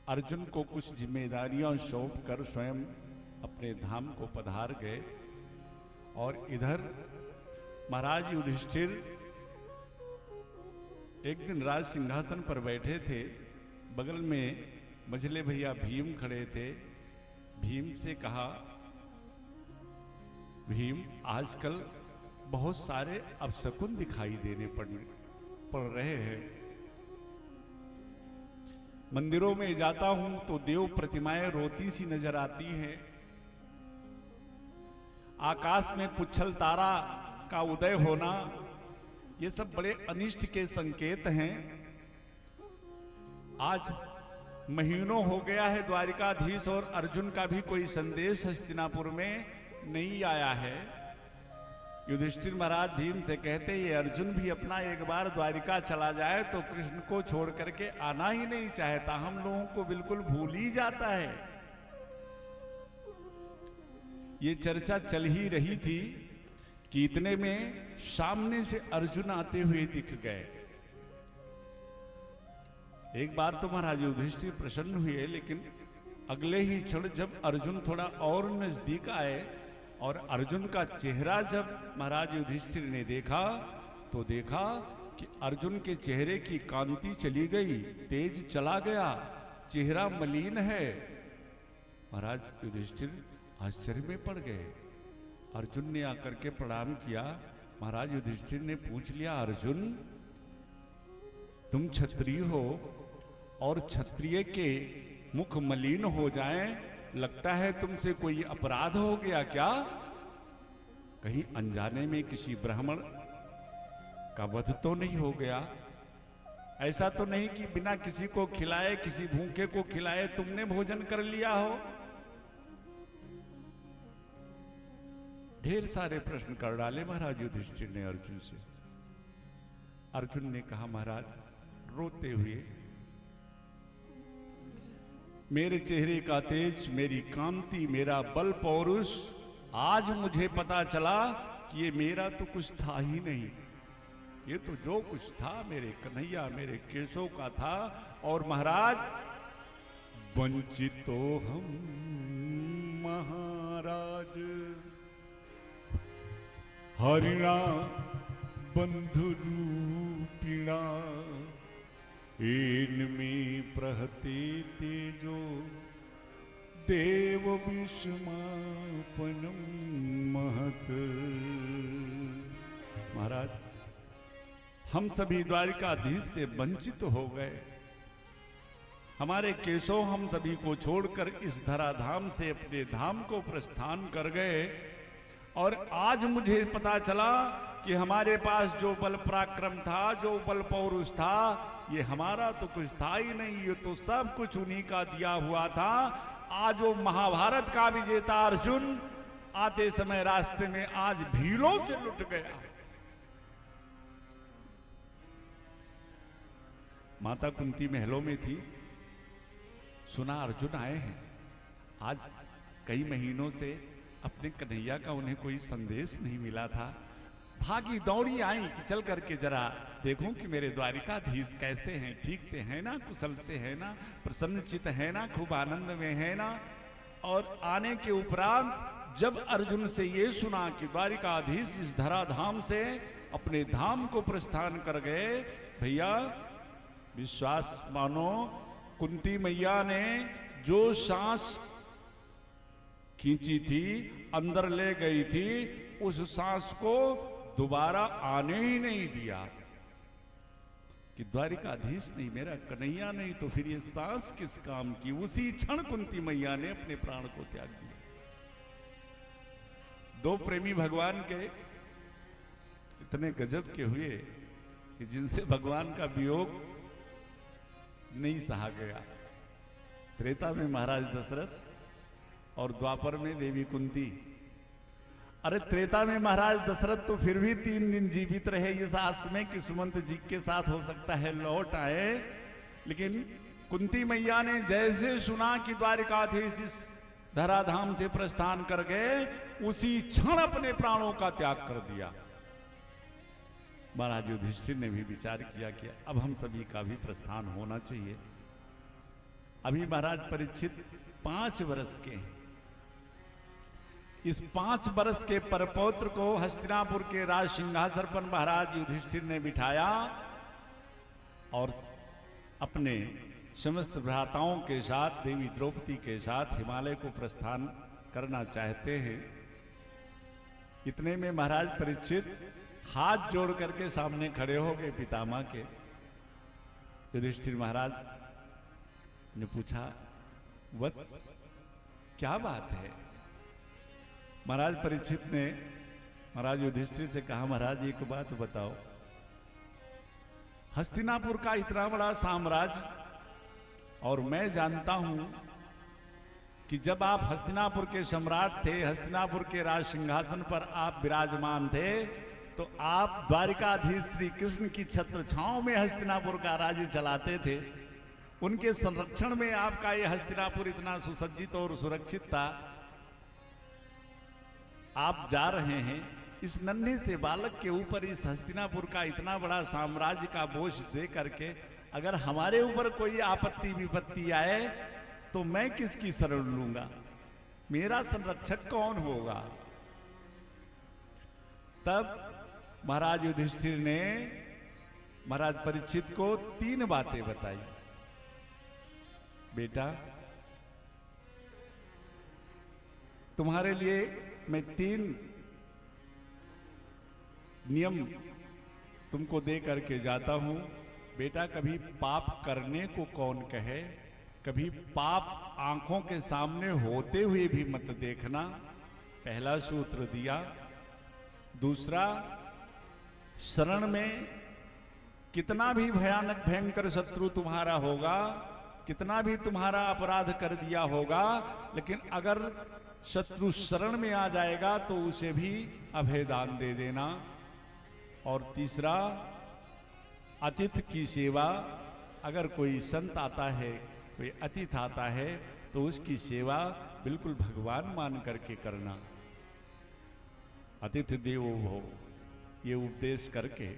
अर्जुन को कुछ जिम्मेदारियां सौंप कर स्वयं अपने धाम को पधार गए। और इधर महाराज युधिष्ठिर एक दिन राज सिंहासन पर बैठे थे, बगल में मझले भैया भीम खड़े थे। भीम से कहा, भीम आजकल बहुत सारे अपशकुन दिखाई देने पड़ रहे हैं। मंदिरों में जाता हूं तो देव प्रतिमाएं रोती सी नजर आती हैं, आकाश में पुच्छल तारा का उदय होना, ये सब बड़े अनिष्ट के संकेत हैं। आज महीनों हो गया है द्वारिकाधीश और अर्जुन का भी कोई संदेश हस्तिनापुर में नहीं आया है। युधिष्ठिर महाराज भीम से कहते, ये अर्जुन भी अपना एक बार द्वारिका चला जाए तो कृष्ण को छोड़ करके आना ही नहीं चाहता, हम लोगों को बिल्कुल भूल ही जाता है। ये चर्चा चल ही रही थी कि इतने में सामने से अर्जुन आते हुए दिख गए। एक बार तो महाराज युधिष्ठिर प्रसन्न हुए, लेकिन अगले ही क्षण जब अर्जुन थोड़ा और नजदीक आए और अर्जुन का चेहरा जब महाराज युधिष्ठिर ने देखा तो देखा कि अर्जुन के चेहरे की कांति चली गई, तेज चला गया, चेहरा मलिन है। महाराज युधिष्ठिर आश्चर्य में पड़ गए। अर्जुन ने आकर के प्रणाम किया। महाराज युधिष्ठिर ने पूछ लिया, अर्जुन तुम क्षत्रिय हो और क्षत्रिय के मुख मलिन हो जाएं, लगता है तुमसे कोई अपराध हो गया क्या? कहीं अनजाने में किसी ब्राह्मण का वध तो नहीं हो गया? ऐसा तो नहीं कि बिना किसी को खिलाए, किसी भूखे को खिलाए तुमने भोजन कर लिया हो? ढेर सारे प्रश्न कर डाले महाराज युधिष्ठिर ने अर्जुन से। अर्जुन ने कहा, महाराज रोते हुए, मेरे चेहरे का तेज, मेरी कांति, मेरा बल पौरुष, आज मुझे पता चला कि ये मेरा तो कुछ था ही नहीं, ये तो जो कुछ था मेरे कन्हैया, मेरे केशव का था। और महाराज वंचितो हम महाराज हरिणा बंधु रूपिणा इनमें प्रहते तेजो देव विषमापनम महत। महाराज हम सभी द्वारिकाधीश से वंचित हो गए, हमारे केशव हम सभी को छोड़कर इस धराधाम से अपने धाम को प्रस्थान कर गए। और आज मुझे पता चला कि हमारे पास जो बल पराक्रम था, जो बल पौरुष था, ये हमारा तो कुछ था ही नहीं, ये तो सब कुछ उन्हीं का दिया हुआ था। आज वो महाभारत का विजेता अर्जुन आते समय रास्ते में आज भीलों से लुट गया। माता कुंती महलों में थी, सुना अर्जुन आए हैं। आज कई महीनों से अपने कन्हैया का उन्हें कोई संदेश नहीं मिला था। भागी दौड़ी आई कि चल करके जरा देखूं कि मेरे द्वारिकाधीश कैसे हैं, ठीक से हैं ना, कुशल से है ना, प्रसन्नचित है ना, खूब आनंद में है ना। और आने के उपरांत जब अर्जुन से ये सुना कि द्वारिकाधीश इस धराधाम से अपने धाम को प्रस्थान कर गए, भैया विश्वास मानो, कुंती मैया ने जो सांस खींची थी, अंदर ले गई थी, उस सांस को दोबारा आने ही नहीं दिया। कि द्वारिकाधीश नहीं, मेरा कन्हैया नहीं, तो फिर ये सांस किस काम की। उसी क्षण कुंती मैया ने अपने प्राण को त्याग दिया। दो प्रेमी भगवान के इतने गजब के हुए कि जिनसे भगवान का वियोग नहीं सहा गया। त्रेता में महाराज दशरथ और द्वापर में देवी कुंती। अरे त्रेता में महाराज दशरथ तो फिर भी 3 दिन जीवित रहे इस आस में कि सुमंत जी के साथ हो सकता है लौट आए। लेकिन कुंती मैया ने जैसे सुना कि द्वारिकाधीश इस धराधाम से प्रस्थान कर गए, उसी क्षण अपने प्राणों का त्याग कर दिया। महाराज युधिष्ठिर ने भी विचार किया कि अब हम सभी का भी प्रस्थान होना चाहिए। अभी महाराज परीक्षित 5 वर्ष के हैं। इस 5 वर्ष के परपौत्र को हस्तिनापुर के राज सिंहासन पर महाराज युधिष्ठिर ने बिठाया और अपने समस्त भ्राताओं के साथ, देवी द्रौपदी के साथ हिमालय को प्रस्थान करना चाहते हैं। इतने में महाराज परीक्षित हाथ जोड़ करके सामने खड़े हो गए पितामह के। युधिष्ठिर महाराज ने पूछा, वत्स क्या बात है? महाराज परीक्षित ने महाराज युधिष्ठिर से कहा, महाराज एक बात बताओ, हस्तिनापुर का इतना बड़ा साम्राज्य, और मैं जानता हूं कि जब आप हस्तिनापुर के सम्राट थे, हस्तिनापुर के राज सिंहासन पर आप विराजमान थे, तो आप द्वारिकाधीश श्री कृष्ण की छत्र छांव में हस्तिनापुर का राज्य चलाते थे। उनके संरक्षण में आपका यह हस्तिनापुर इतना सुसज्जित और सुरक्षित था। आप जा रहे हैं, इस नन्हे से बालक के ऊपर इस हस्तिनापुर का इतना बड़ा साम्राज्य का बोझ दे करके अगर हमारे ऊपर कोई आपत्ति विपत्ति आए तो मैं किसकी शरण लूंगा? मेरा संरक्षक कौन होगा? तब महाराज युधिष्ठिर ने महाराज परीक्षित को 3 बातें बताई। बेटा, तुम्हारे लिए मैं 3 नियम तुमको दे करके जाता हूं। बेटा, कभी पाप करने को कौन कहे, कभी पाप आंखों के सामने होते हुए भी मत देखना, पहला सूत्र दिया। दूसरा, शरण में कितना भी भयानक भयंकर शत्रु तुम्हारा होगा, कितना भी तुम्हारा अपराध कर दिया होगा, लेकिन अगर शत्रु शरण में आ जाएगा तो उसे भी अभयदान दे देना। और तीसरा, अतिथि की सेवा। अगर कोई संत आता है, कोई अतिथि आता है, तो उसकी सेवा बिल्कुल भगवान मान करके करना। अतिथि देवो भव, ये उपदेश करके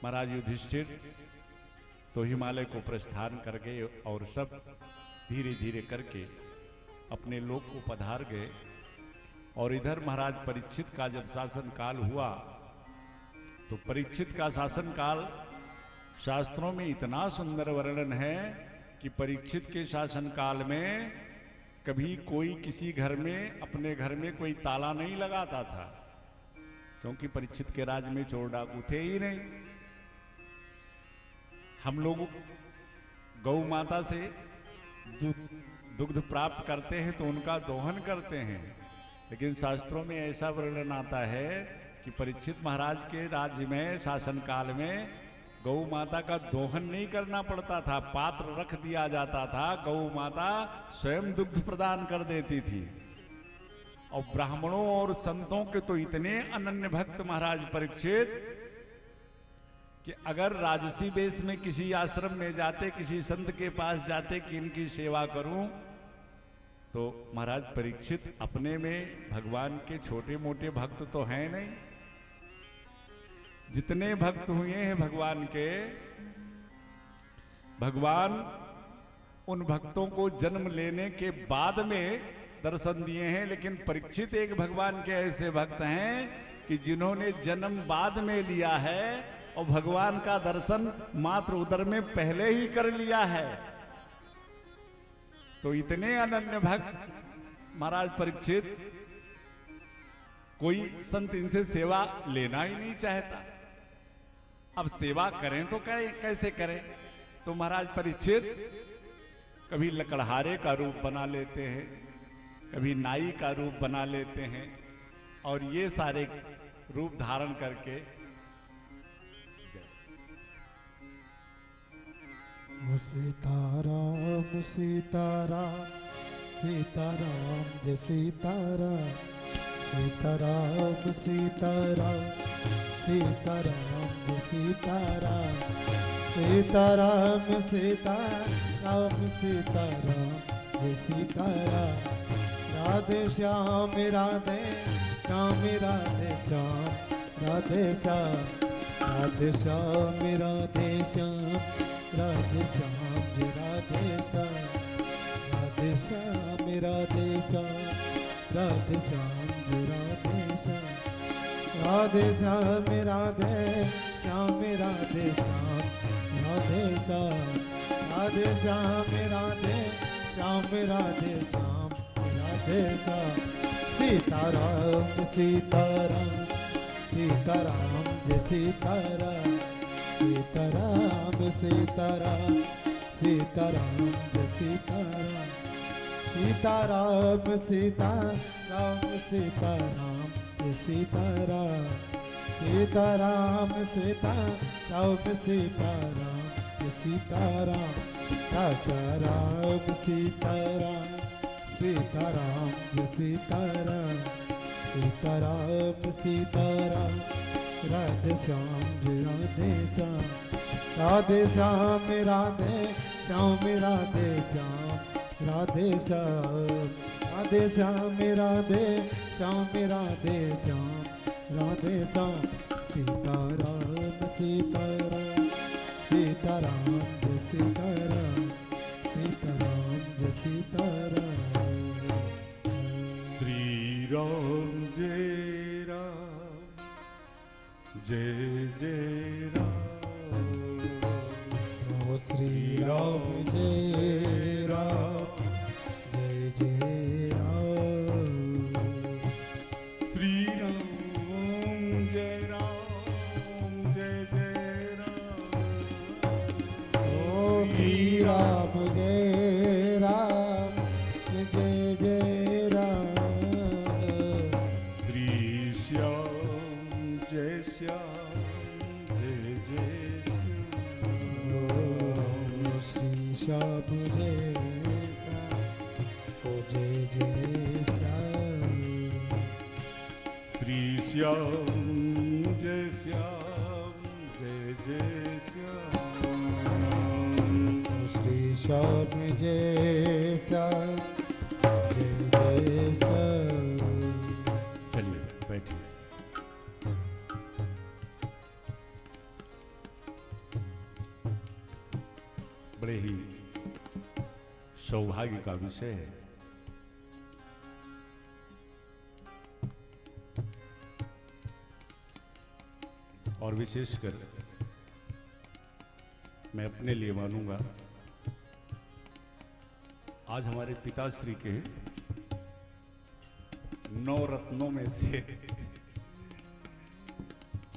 महाराज युधिष्ठिर तो हिमालय को प्रस्थान कर गए और सब धीरे धीरे करके अपने लोक को पधार गए। और इधर महाराज परीक्षित का जब शासन काल हुआ, तो परीक्षित का शासन काल शास्त्रों में इतना सुंदर वर्णन है कि परीक्षित के शासन काल में कभी कोई किसी घर में, अपने घर में कोई ताला नहीं लगाता था, क्योंकि परीक्षित के राज में चोर डाकू थे ही नहीं। हम लोग गौ माता से दुग्ध प्राप्त करते हैं तो उनका दोहन करते हैं, लेकिन शास्त्रों में ऐसा वर्णन आता है कि परीक्षित महाराज के राज्य में शासन काल में गौ माता का दोहन नहीं करना पड़ता था, पात्र रख दिया जाता था, गौ माता स्वयं दुग्ध प्रदान कर देती थी। और ब्राह्मणों और संतों के तो इतने अनन्य भक्त महाराज परीक्षित कि अगर राजसी वेश में किसी आश्रम में जाते, किसी संत के पास जाते कि इनकी सेवा करूं, तो महाराज परीक्षित अपने में भगवान के छोटे मोटे भक्त तो हैं नहीं, जितने भक्त हुए हैं भगवान के, भगवान उन भक्तों को जन्म लेने के बाद में दर्शन दिए हैं। लेकिन परीक्षित एक भगवान के ऐसे भक्त हैं कि जिन्होंने जन्म बाद में लिया है और भगवान का दर्शन मात्र उदर में पहले ही कर लिया है। तो इतने अनन्य भक्त महाराज परीक्षित, कोई संत इनसे सेवा लेना ही नहीं चाहता। अब सेवा करें तो कैसे करें? तो महाराज परीक्षित कभी लकड़हारे का रूप बना लेते हैं, कभी नाई का रूप बना लेते हैं, और ये सारे रूप धारण करके सीताराम सीताराम सीताराम जय सीताराम, सीताराम सीताराम सीताराम जय सीताराम, सीताराम सीताराम सीताराम जय सीताराम, राधे श्याम राधे श्याम राधे श्याम राधे श्याम, राधे श्याम राधे श्याम राधे श्याम जय राधे श्याम, राधे श्याम राधे श्याम राधे श्याम जय राधे श्याम, राधे श्याम राधे श्याम राधे श्याम राधे श्याम, राधे श्याम राधे श्याम राधे श्याम राधे श्याम, सीताराम सीताराम सीताराम जय सीताराम, सीताराम सीताराम सीताराम जय सीताराम, सीताराम सीताराम सीताराम जय सीताराम, सीताराम सीताराम सीताराम जय सीताराम, राजा राम सीताराम सीताराम जय सीताराम, सीताराम सीताराम राधे श्याम जय राधे श्याम, राधे श्याम राधे श्याम राधे श्याम राधे श्याम, राधे श्याम राधे श्याम राधे श्याम राधे श्याम, सीताराम सीताराम सीताराम जय सीताराम, सीताराम जय सीताराम, श्री राम जय राम जय जय राम, ओ श्री राम जय राम जय जय राम, श्री राम जय राम जय जय राम, ओ श्री राम जय राम जय जय राम, श्री श्याम जय श्याम जय जय श्याम, ओ श्री श्याम जय श्याम ओ जय जय श्याम, श्री श्याम जय श्याम जय जय श्याम, ओ श्री श्याम जय श्याम जय जय श्याम। चलिए बैठिए। बड़े ही सौभाग्य का विषय है। और विशेषकर मैं अपने लिए मानूंगा, आज हमारे पिताश्री के 9 रत्नों में से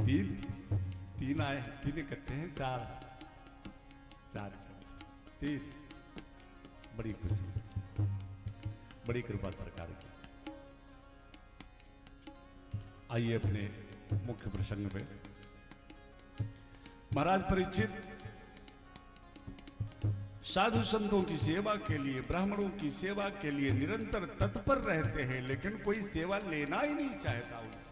तीन आए, तीन इकट्ठे हैं, चार तीन। बड़ी खुशी, बड़ी कृपा सरकार की। आइए अपने मुख्य प्रसंग पे। महाराज परीक्षित साधु संतों की सेवा के लिए, ब्राह्मणों की सेवा के लिए निरंतर तत्पर रहते हैं, लेकिन कोई सेवा लेना ही नहीं चाहता उनसे।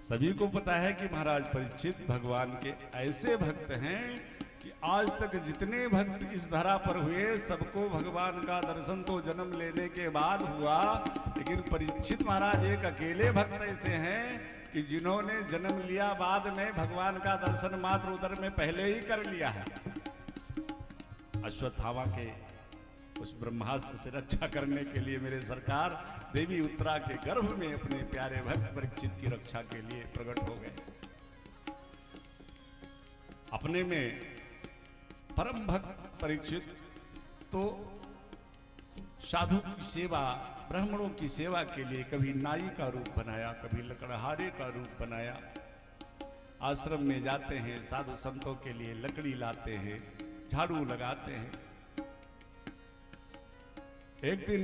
सभी को पता है कि महाराज परीक्षित भगवान के ऐसे भक्त हैं कि आज तक जितने भक्त इस धरा पर हुए सबको भगवान का दर्शन तो जन्म लेने के बाद हुआ, लेकिन परीक्षित महाराज एक अकेले भक्त ऐसे हैं कि जिन्होंने जन्म लिया बाद में भगवान का दर्शन मात्र उदर में पहले ही कर लिया है। अश्वत्थामा के उस ब्रह्मास्त्र से रक्षा करने के लिए मेरे सरकार देवी उत्तरा के गर्भ में अपने प्यारे भक्त परीक्षित की रक्षा के लिए प्रकट हो गए। अपने में परम भक्त परीक्षित तो साधु की सेवा, ब्राह्मणों की सेवा के लिए कभी नाई का रूप बनाया, कभी लकड़हारे का रूप बनाया। आश्रम में जाते हैं, साधु संतों के लिए लकड़ी लाते हैं, झाड़ू लगाते हैं। एक दिन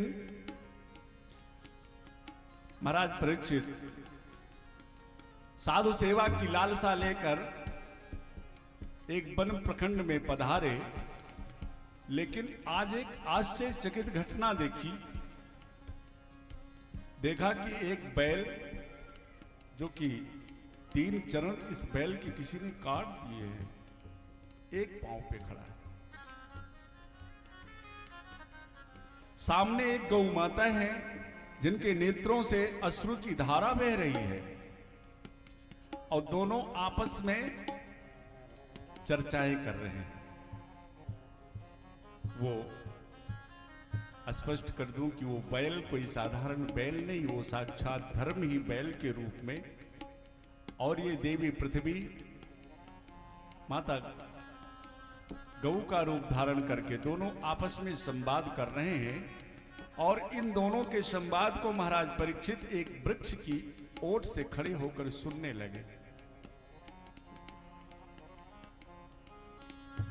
महाराज परीक्षित साधु सेवा की लालसा लेकर एक वन प्रखंड में पधारे, लेकिन आज एक आश्चर्यचकित घटना देखी। देखा कि एक बैल, जो कि 3 चरण इस बैल के किसी ने काट दिए हैं, एक पांव पे खड़ा है। सामने एक गौ माता है जिनके नेत्रों से अश्रु की धारा बह रही है, और दोनों आपस में चर्चाएं कर रहे हैं। वो स्पष्ट कर दूं कि वो बैल कोई साधारण बैल नहीं, वो साक्षात धर्म ही बैल के रूप में, और ये देवी पृथ्वी माता गौ का रूप धारण करके दोनों आपस में संवाद कर रहे हैं। और इन दोनों के संवाद को महाराज परीक्षित एक वृक्ष की ओट से खड़े होकर सुनने लगे।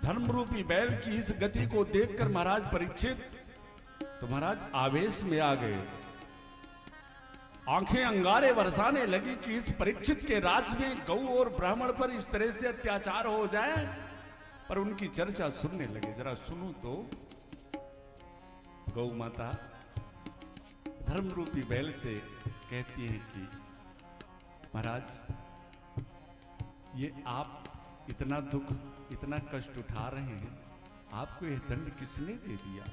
धर्म रूपी बैल की इस गति को देखकर महाराज परीक्षित तो महाराज आवेश में आ गए। आंखें अंगारे बरसाने लगी कि इस परीक्षित के राज में गौ और ब्राह्मण पर इस तरह से अत्याचार हो जाए। पर उनकी चर्चा सुनने लगे। जरा सुनू तो। गौ माता धर्म रूपी बैल से कहती है कि महाराज, ये आप इतना दुख, इतना कष्ट उठा रहे हैं, आपको यह दंड किसने दे दिया?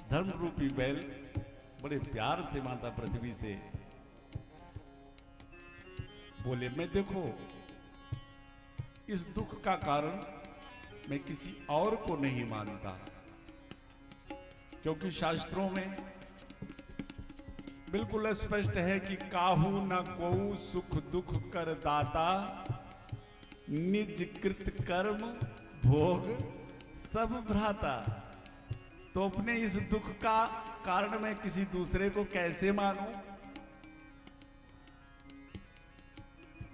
धर्म रूपी बैल बड़े प्यार से माता पृथ्वी से बोले, मैं देखो इस दुख का कारण मैं किसी और को नहीं मानता, क्योंकि शास्त्रों में बिल्कुल स्पष्ट है कि काहू न कोऊ सुख दुख कर दाता, निज कृत कर्म भोग सब भ्राता। तो अपने इस दुख का कारण मैं किसी दूसरे को कैसे मानूं?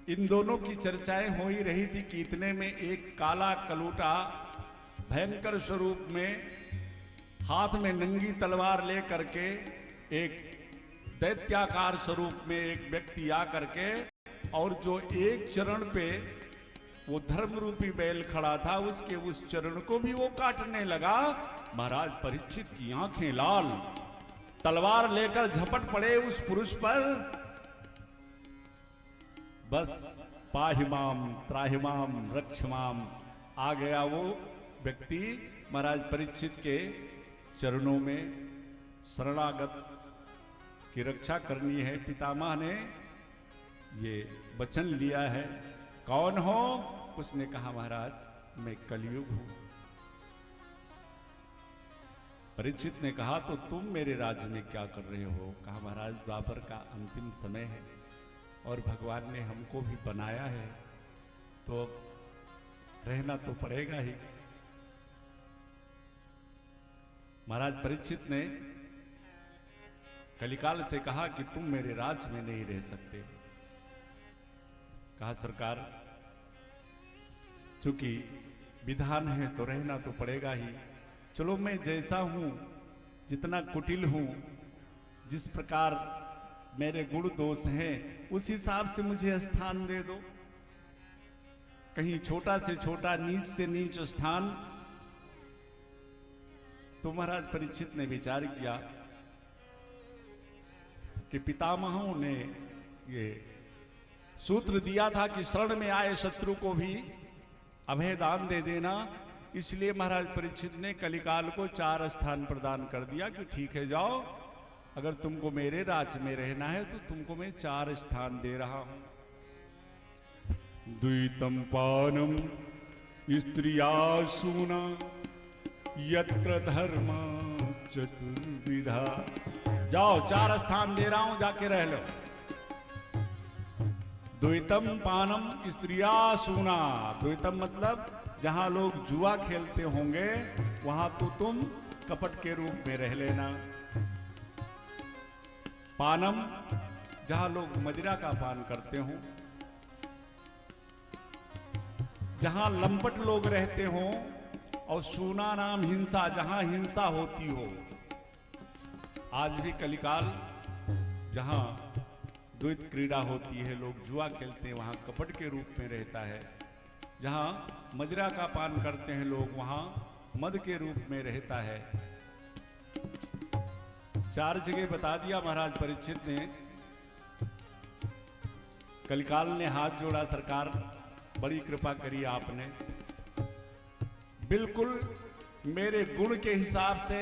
इन दोनों की चर्चाएं हो ही रही थी कि इतने में एक काला कलूटा भयंकर स्वरूप में हाथ में नंगी तलवार लेकर के एक दैत्याकार स्वरूप में एक व्यक्ति आकर के, और जो एक चरण पे वो धर्म रूपी बैल खड़ा था उसके उस चरण को भी वो काटने लगा। महाराज परीक्षित की आंखें लाल, तलवार लेकर झपट पड़े उस पुरुष पर। बस पाहिमाम त्राहिमाम रक्षमाम आ गया वो व्यक्ति। महाराज परीक्षित के चरणों में शरणागत की रक्षा करनी है। पितामह ने ये वचन लिया है। कौन हो? उसने कहा, महाराज मैं कलयुग हूं। परीक्षित ने कहा, तो तुम मेरे राज्य में क्या कर रहे हो? कहा, महाराज द्वापर का अंतिम समय है और भगवान ने हमको भी बनाया है, तो रहना तो पड़ेगा ही। महाराज परीक्षित ने कलिकाल से कहा कि तुम मेरे राज्य में नहीं रह सकते। कहा, सरकार चूंकि विधान है तो रहना तो पड़ेगा ही। चलो मैं जैसा हूं, जितना कुटिल हूं, जिस प्रकार मेरे गुण दोष हैं, उस हिसाब से मुझे स्थान दे दो। कहीं छोटा से छोटा, नीच से नीच स्थान। तो महाराज परीक्षित ने विचार किया कि पितामहों ने ये सूत्र दिया था कि शरण में आए शत्रु को भी अभय दान दे देना। इसलिए महाराज परीक्षित ने कलिकाल को 4 स्थान प्रदान कर दिया कि ठीक है, जाओ, अगर तुमको मेरे राज्य में रहना है तो तुमको मैं 4 स्थान दे रहा हूं। द्वितम पानम स्त्रियासूना यत्र धर्म चतुर्विधा। जाओ, 4 स्थान दे रहा हूं, जाके रह लो। द्वैतम पानम स्त्रियासूना। द्वैतम मतलब जहां लोग जुआ खेलते होंगे वहां तो तुम कपट के रूप में रह लेना। पानम जहां लोग मदिरा का पान करते हो, जहां लंपट लोग रहते हो, और सूना नाम हिंसा, जहां हिंसा होती हो। आज भी कलिकाल जहां द्वैत क्रीड़ा होती है, लोग जुआ खेलते हैं, वहां कपट के रूप में रहता है। जहां मदिरा का पान करते हैं लोग, वहां मद के रूप में रहता है। 4 जगह बता दिया महाराज परीक्षित ने। कलिकाल ने हाथ जोड़ा, सरकार बड़ी कृपा करी आपने। बिल्कुल मेरे गुण के हिसाब से,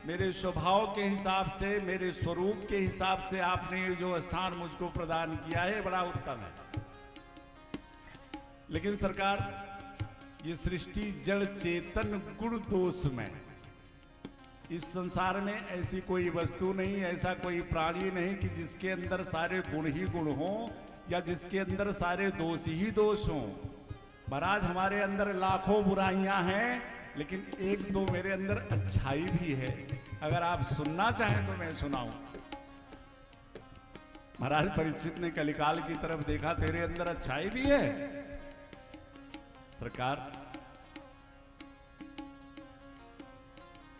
मेरे स्वभाव के हिसाब से, मेरे स्वरूप के हिसाब से आपने जो स्थान मुझको प्रदान किया है, बड़ा उत्तम है। लेकिन सरकार, ये सृष्टि जड़ चेतन गुण दोष में, इस संसार में ऐसी कोई वस्तु नहीं, ऐसा कोई प्राणी नहीं कि जिसके अंदर सारे गुण ही गुण हो, या जिसके अंदर सारे दोष ही दोष हो। महाराज, हमारे अंदर लाखों बुराइयां हैं, लेकिन 1-2 मेरे अंदर अच्छाई भी है। अगर आप सुनना चाहें तो मैं सुनाऊं। महाराज परीक्षित ने कलिकाल की तरफ देखा, तेरे अंदर अच्छाई भी है। सरकार,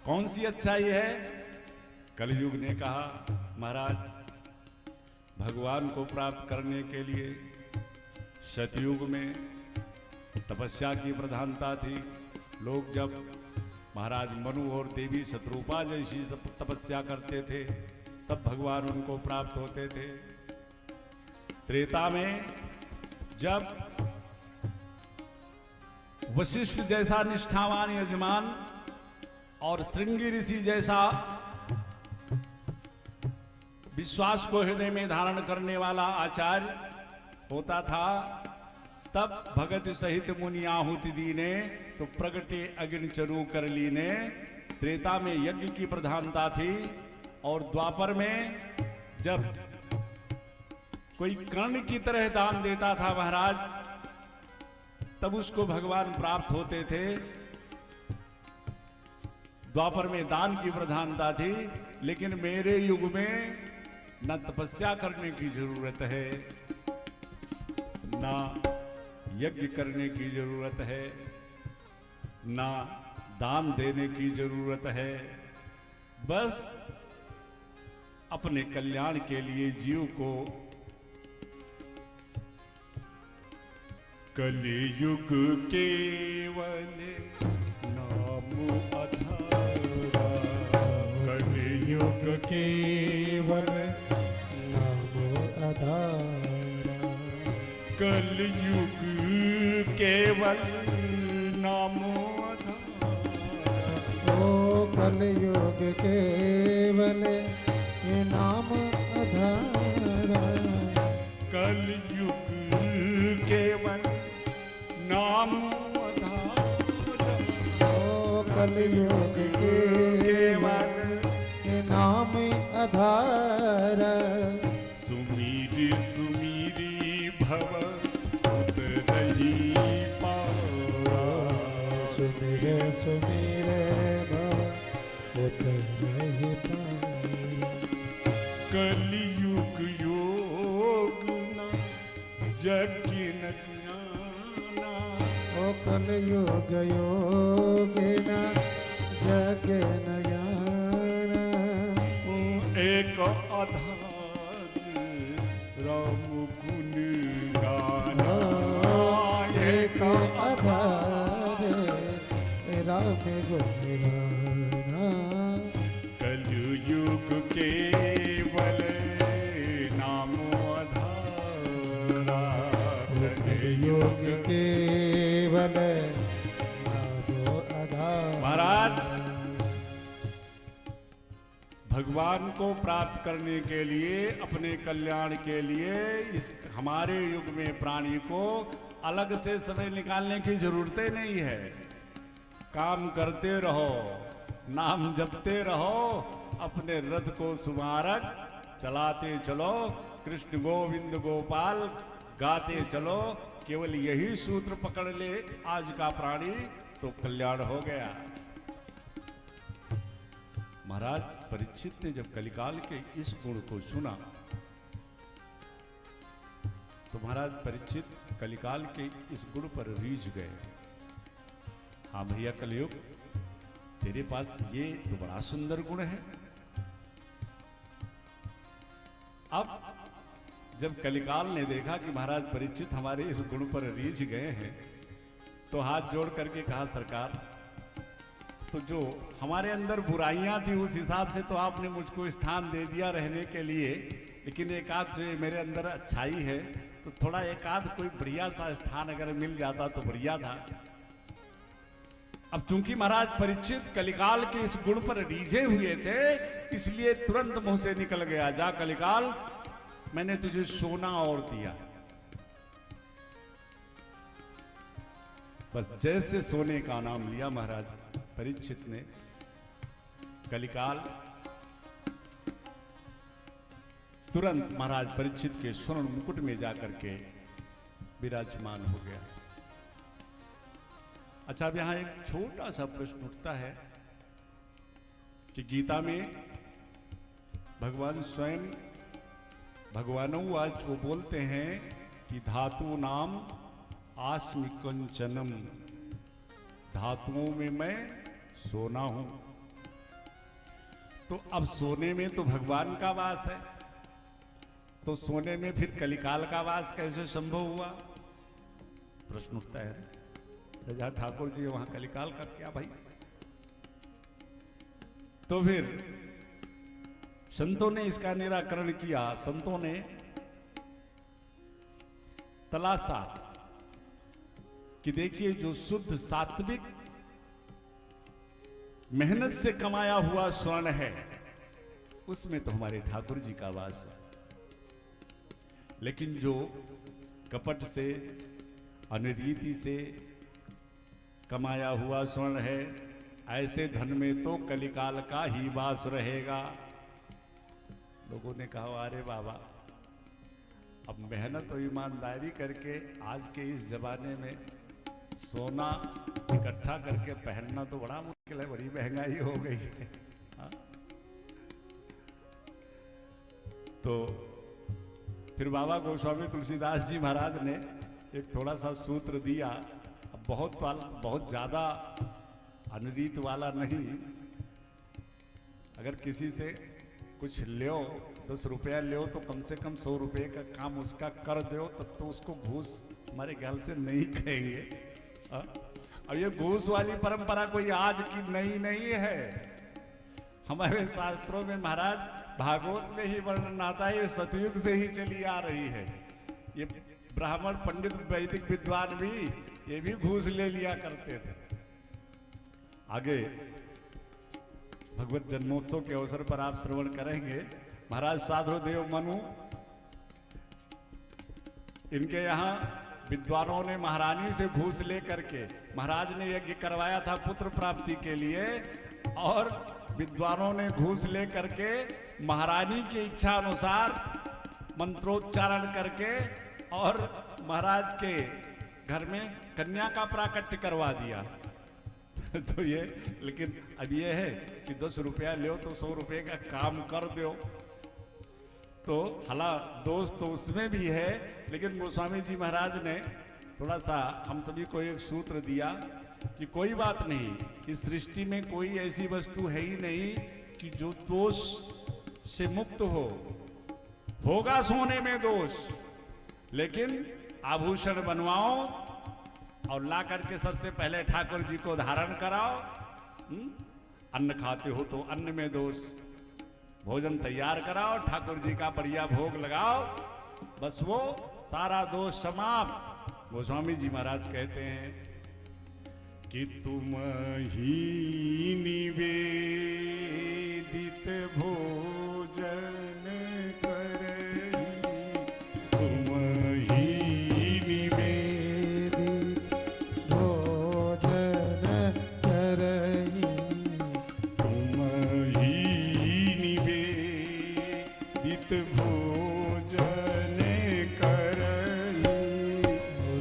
कौन सी अच्छाई है? कलयुग ने कहा, महाराज, भगवान को प्राप्त करने के लिए सतयुग में तपस्या की प्रधानता थी। लोग जब महाराज मनु और देवी शत्रुपा जैसी तपस्या करते थे, तब भगवान उनको प्राप्त होते थे। त्रेता में जब वशिष्ठ जैसा निष्ठावान यजमान और श्रृंगी ऋषि जैसा विश्वास को हृदय में धारण करने वाला आचार्य होता था, तब भगत सहित मुनि आहुति दीने, तो प्रगटे अग्नि चरु कर लीने। त्रेता में यज्ञ की प्रधानता थी, और द्वापर में जब कोई कर्ण की तरह दान देता था महाराज, तब उसको भगवान प्राप्त होते थे। द्वापर में दान की प्रधानता थी, लेकिन मेरे युग में न तपस्या करने की जरूरत है, ना यज्ञ करने की जरूरत है, ना दान देने की जरूरत है। बस अपने कल्याण के लिए जीव को कलियुग केवल नाम आधारा, कलियुग केवल नाम आधारा, कलयुग केवल नाम आधारा। ओ कलियुग केवल ये नाम आधारा, कलयुग केवल नाम आधारा। ओ कलियुग केवल ये नाम आधारा। सुमीरी सुमीरी भव उतरही पारा, सुमिरे सुमिरे भव उतरहि पारा। कलियुग योग न जग न ज्ञाना, ओ कलयुग योगिन जग नयन। एक आधार राम गुण गाना, एक आधार राम गुण गाना। कलयुग केवल नाम आधारा, योग केवल नामो आधार। महाराज, भगवान को प्राप्त करने के लिए, अपने कल्याण के लिए इस हमारे युग में प्राणी को अलग से समय निकालने की जरूरत नहीं है। काम करते रहो, नाम जपते रहो, अपने रथ को सुमारक चलाते चलो, कृष्ण गोविंद गोपाल गाते चलो। केवल यही सूत्र पकड़ ले आज का प्राणी, तो कल्याण हो गया। महाराज परीक्षित ने जब कलिकाल के इस गुण को सुना, तो महाराज परीक्षित कलिकाल के इस गुण पर रीझ गए। हाँ भैया कलयुग, तेरे पास ये तो बड़ा सुंदर गुण है। अब जब कलिकाल ने देखा कि महाराज परीक्षित हमारे इस गुण पर रीझ गए हैं, तो हाथ जोड़ करके कहा, सरकार, तो जो हमारे अंदर बुराइयां थी उस हिसाब से तो आपने मुझको स्थान दे दिया रहने के लिए, लेकिन एक आध जो मेरे अंदर अच्छाई है, तो थोड़ा एक आध कोई बढ़िया सा स्थान अगर मिल जाता तो बढ़िया था। अब चूंकि महाराज परीक्षित कलिकाल के इस गुण पर रीझे हुए थे, इसलिए तुरंत मुंह से निकल गया, जा कलिकाल, मैंने तुझे सोना और दिया। बस जैसे सोने का नाम लिया महाराज परीक्षित ने, कलिकाल तुरंत महाराज परीक्षित के स्वर्ण मुकुट में जाकर के विराजमान हो गया। अच्छा, अब यहां एक छोटा सा प्रश्न उठता है कि गीता में भगवान स्वयं भगवानोवाच वो बोलते हैं कि धातु नाम आस्मि कंचनम, धातुओं में मैं सोना हूं। तो अब सोने में तो भगवान का वास है, तो सोने में फिर कलिकाल का वास कैसे संभव हुआ? प्रश्न उठता है। राजा ठाकुर जी वहां कलिकाल का क्या भाई? तो फिर संतों ने इसका निराकरण किया। संतों ने तलाशा कि देखिए, जो शुद्ध सात्विक मेहनत से कमाया हुआ स्वर्ण है, उसमें तो हमारे ठाकुर जी का वास है। लेकिन जो कपट से, अनरीति से कमाया हुआ स्वर्ण है, ऐसे धन में तो कलिकाल का ही वास रहेगा। लोगों ने कहा, अरे बाबा, अब मेहनत और ईमानदारी करके आज के इस जमाने में सोना इकट्ठा करके पहनना तो बड़ा मुश्किल है, बड़ी महंगाई हो गई है। हाँ? तो फिर बाबा गोस्वामी तुलसीदास जी महाराज ने एक थोड़ा सा सूत्र दिया। अब बहुत ज्यादा अनरीत वाला नहीं। अगर किसी से कुछ लो, 10 रुपया लो, तो कम से कम 100 रुपये का काम उसका कर दो, तब तो उसको घूस हमारे ख्याल से नहीं कहेंगे। अब ये घूस वाली परंपरा कोई आज की नई नहीं है। हमारे शास्त्रों में महाराज भागवत में ही वर्णन आता है, ये सतयुग से ही चली आ रही है। ये ब्राह्मण पंडित वैदिक विद्वान भी ये भी घूस ले लिया करते थे। आगे भगवत जन्मोत्सव के अवसर पर आप श्रवण करेंगे, महाराज साधुदेव मनु, इनके यहाँ विद्वानों ने महारानी से घूस लेकर के, महाराज ने यज्ञ करवाया था पुत्र प्राप्ति के लिए, और विद्वानों ने घूस लेकर के महारानी की इच्छा अनुसार मंत्रोच्चारण करके और महाराज के घर में कन्या का प्राकट्य करवा दिया। तो ये, लेकिन अब ये है कि 10 रुपया लो तो 100 रुपये का काम कर दो। तो हला दोष तो उसमें भी है, लेकिन गोस्वामी जी महाराज ने थोड़ा सा हम सभी को एक सूत्र दिया कि कोई बात नहीं, इस सृष्टि में कोई ऐसी वस्तु है ही नहीं कि जो दोष से मुक्त हो। होगा सोने में दोष, लेकिन आभूषण बनवाओ और ला करके सबसे पहले ठाकुर जी को धारण कराओ। अन्न खाते हो तो अन्न में दोष, भोजन तैयार कराओ, ठाकुर जी का बढ़िया भोग लगाओ, बस वो सारा दोष समाप्त। गोस्वामी जी महाराज कहते हैं कि तुम ही निवेदित भोजन करही, तुम ही निवेदित भोजन करही, तुम ही निवेदित भोजन करही,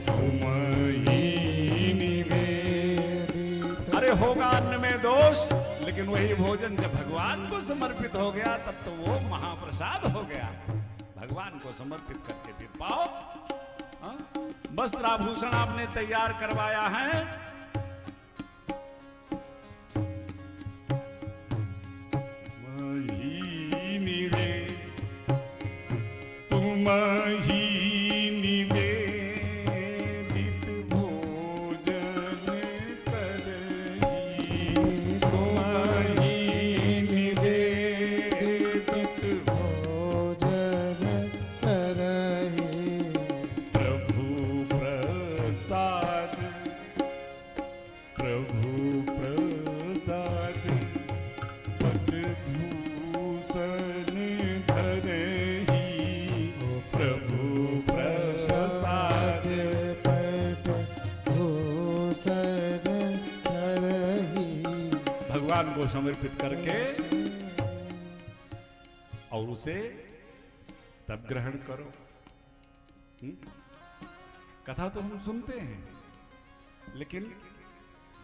तुम ही निवेदित। अरे होगा अन्न में दोष, लेकिन वही भोजन जब भगवान को समर्पित हो गया तब तो वो महाप्रसाद हो गया। भगवान को समर्पित करके फिर पाओ। हाँ? वस्त्र आभूषण आपने तैयार करवाया है, तुम ही निवेदित भोजन करही, तुम ही निवेदित भोजन करही। प्रभु प्रसाद, प्रभु प्रसाद पटभूषण धरही, प्रभु प्रसाद भूषण करही। भगवान को समर्पित करके और उसे तब ग्रहण करो। कथा तो हम सुनते हैं, लेकिन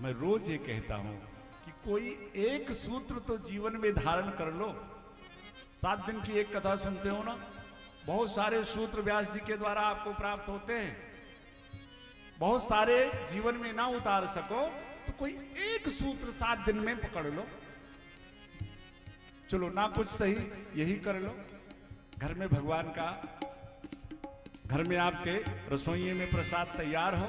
मैं रोज ये कहता हूं कि कोई एक सूत्र तो जीवन में धारण कर लो। 7 दिन की एक कथा सुनते हो ना, बहुत सारे सूत्र व्यास जी के द्वारा आपको प्राप्त होते हैं। बहुत सारे जीवन में ना उतार सको तो कोई एक सूत्र 7 दिन में पकड़ लो। चलो ना कुछ सही यही कर लो। घर में भगवान का, घर में आपके रसोइये में प्रसाद तैयार हो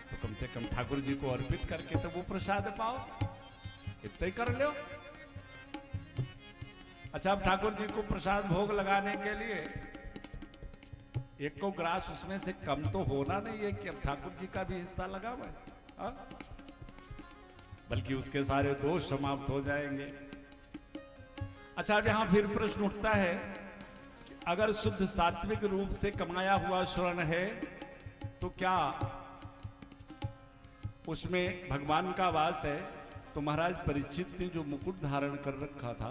तो कम से कम ठाकुर जी को अर्पित करके तो वो प्रसाद पाओ, इतना ही कर लो। अच्छा, अब ठाकुर जी को प्रसाद भोग लगाने के लिए एक को ग्रास उसमें से कम तो होना नहीं है कि अब ठाकुर जी का भी हिस्सा लगा हुआ है, बल्कि उसके सारे दोष समाप्त हो जाएंगे। अच्छा, अब यहां फिर प्रश्न उठता है कि अगर शुद्ध सात्विक रूप से कमाया हुआ स्वर्ण है तो क्या उसमें भगवान का वास है? तो महाराज परीक्षित ने जो मुकुट धारण कर रखा था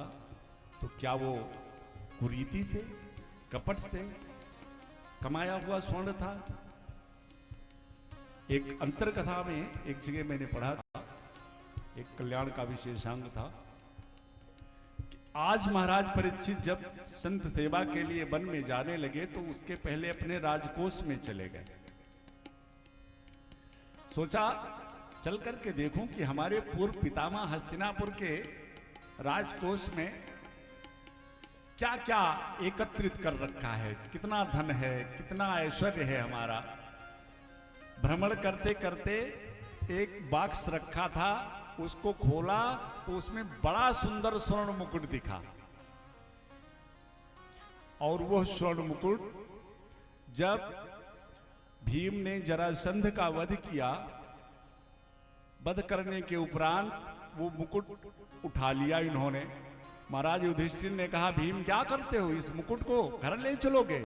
तो क्या वो कुरीति से, कपट से कमाया हुआ स्वर्ण था? एक अंतर कथा में एक जगह मैंने पढ़ा था, एक कल्याण का विशेषांग था कि आज महाराज परीक्षित जब संत सेवा के लिए वन में जाने लगे तो उसके पहले अपने राजकोष में चले गए। सोचा चल करके देखूं कि हमारे पूर्व पितामह हस्तिनापुर के राजकोष में क्या क्या एकत्रित कर रखा है, कितना धन है, कितना ऐश्वर्य है हमारा। भ्रमण करते करते एक बॉक्स रखा था, उसको खोला तो उसमें बड़ा सुंदर स्वर्ण मुकुट दिखा। और वह स्वर्ण मुकुट जब भीम ने जरासंध का वध किया, वध करने के उपरांत वो मुकुट उठा लिया इन्होंने। महाराज युधिष्ठिर ने कहा, भीम क्या करते हो, इस मुकुट को घर ले चलोगे?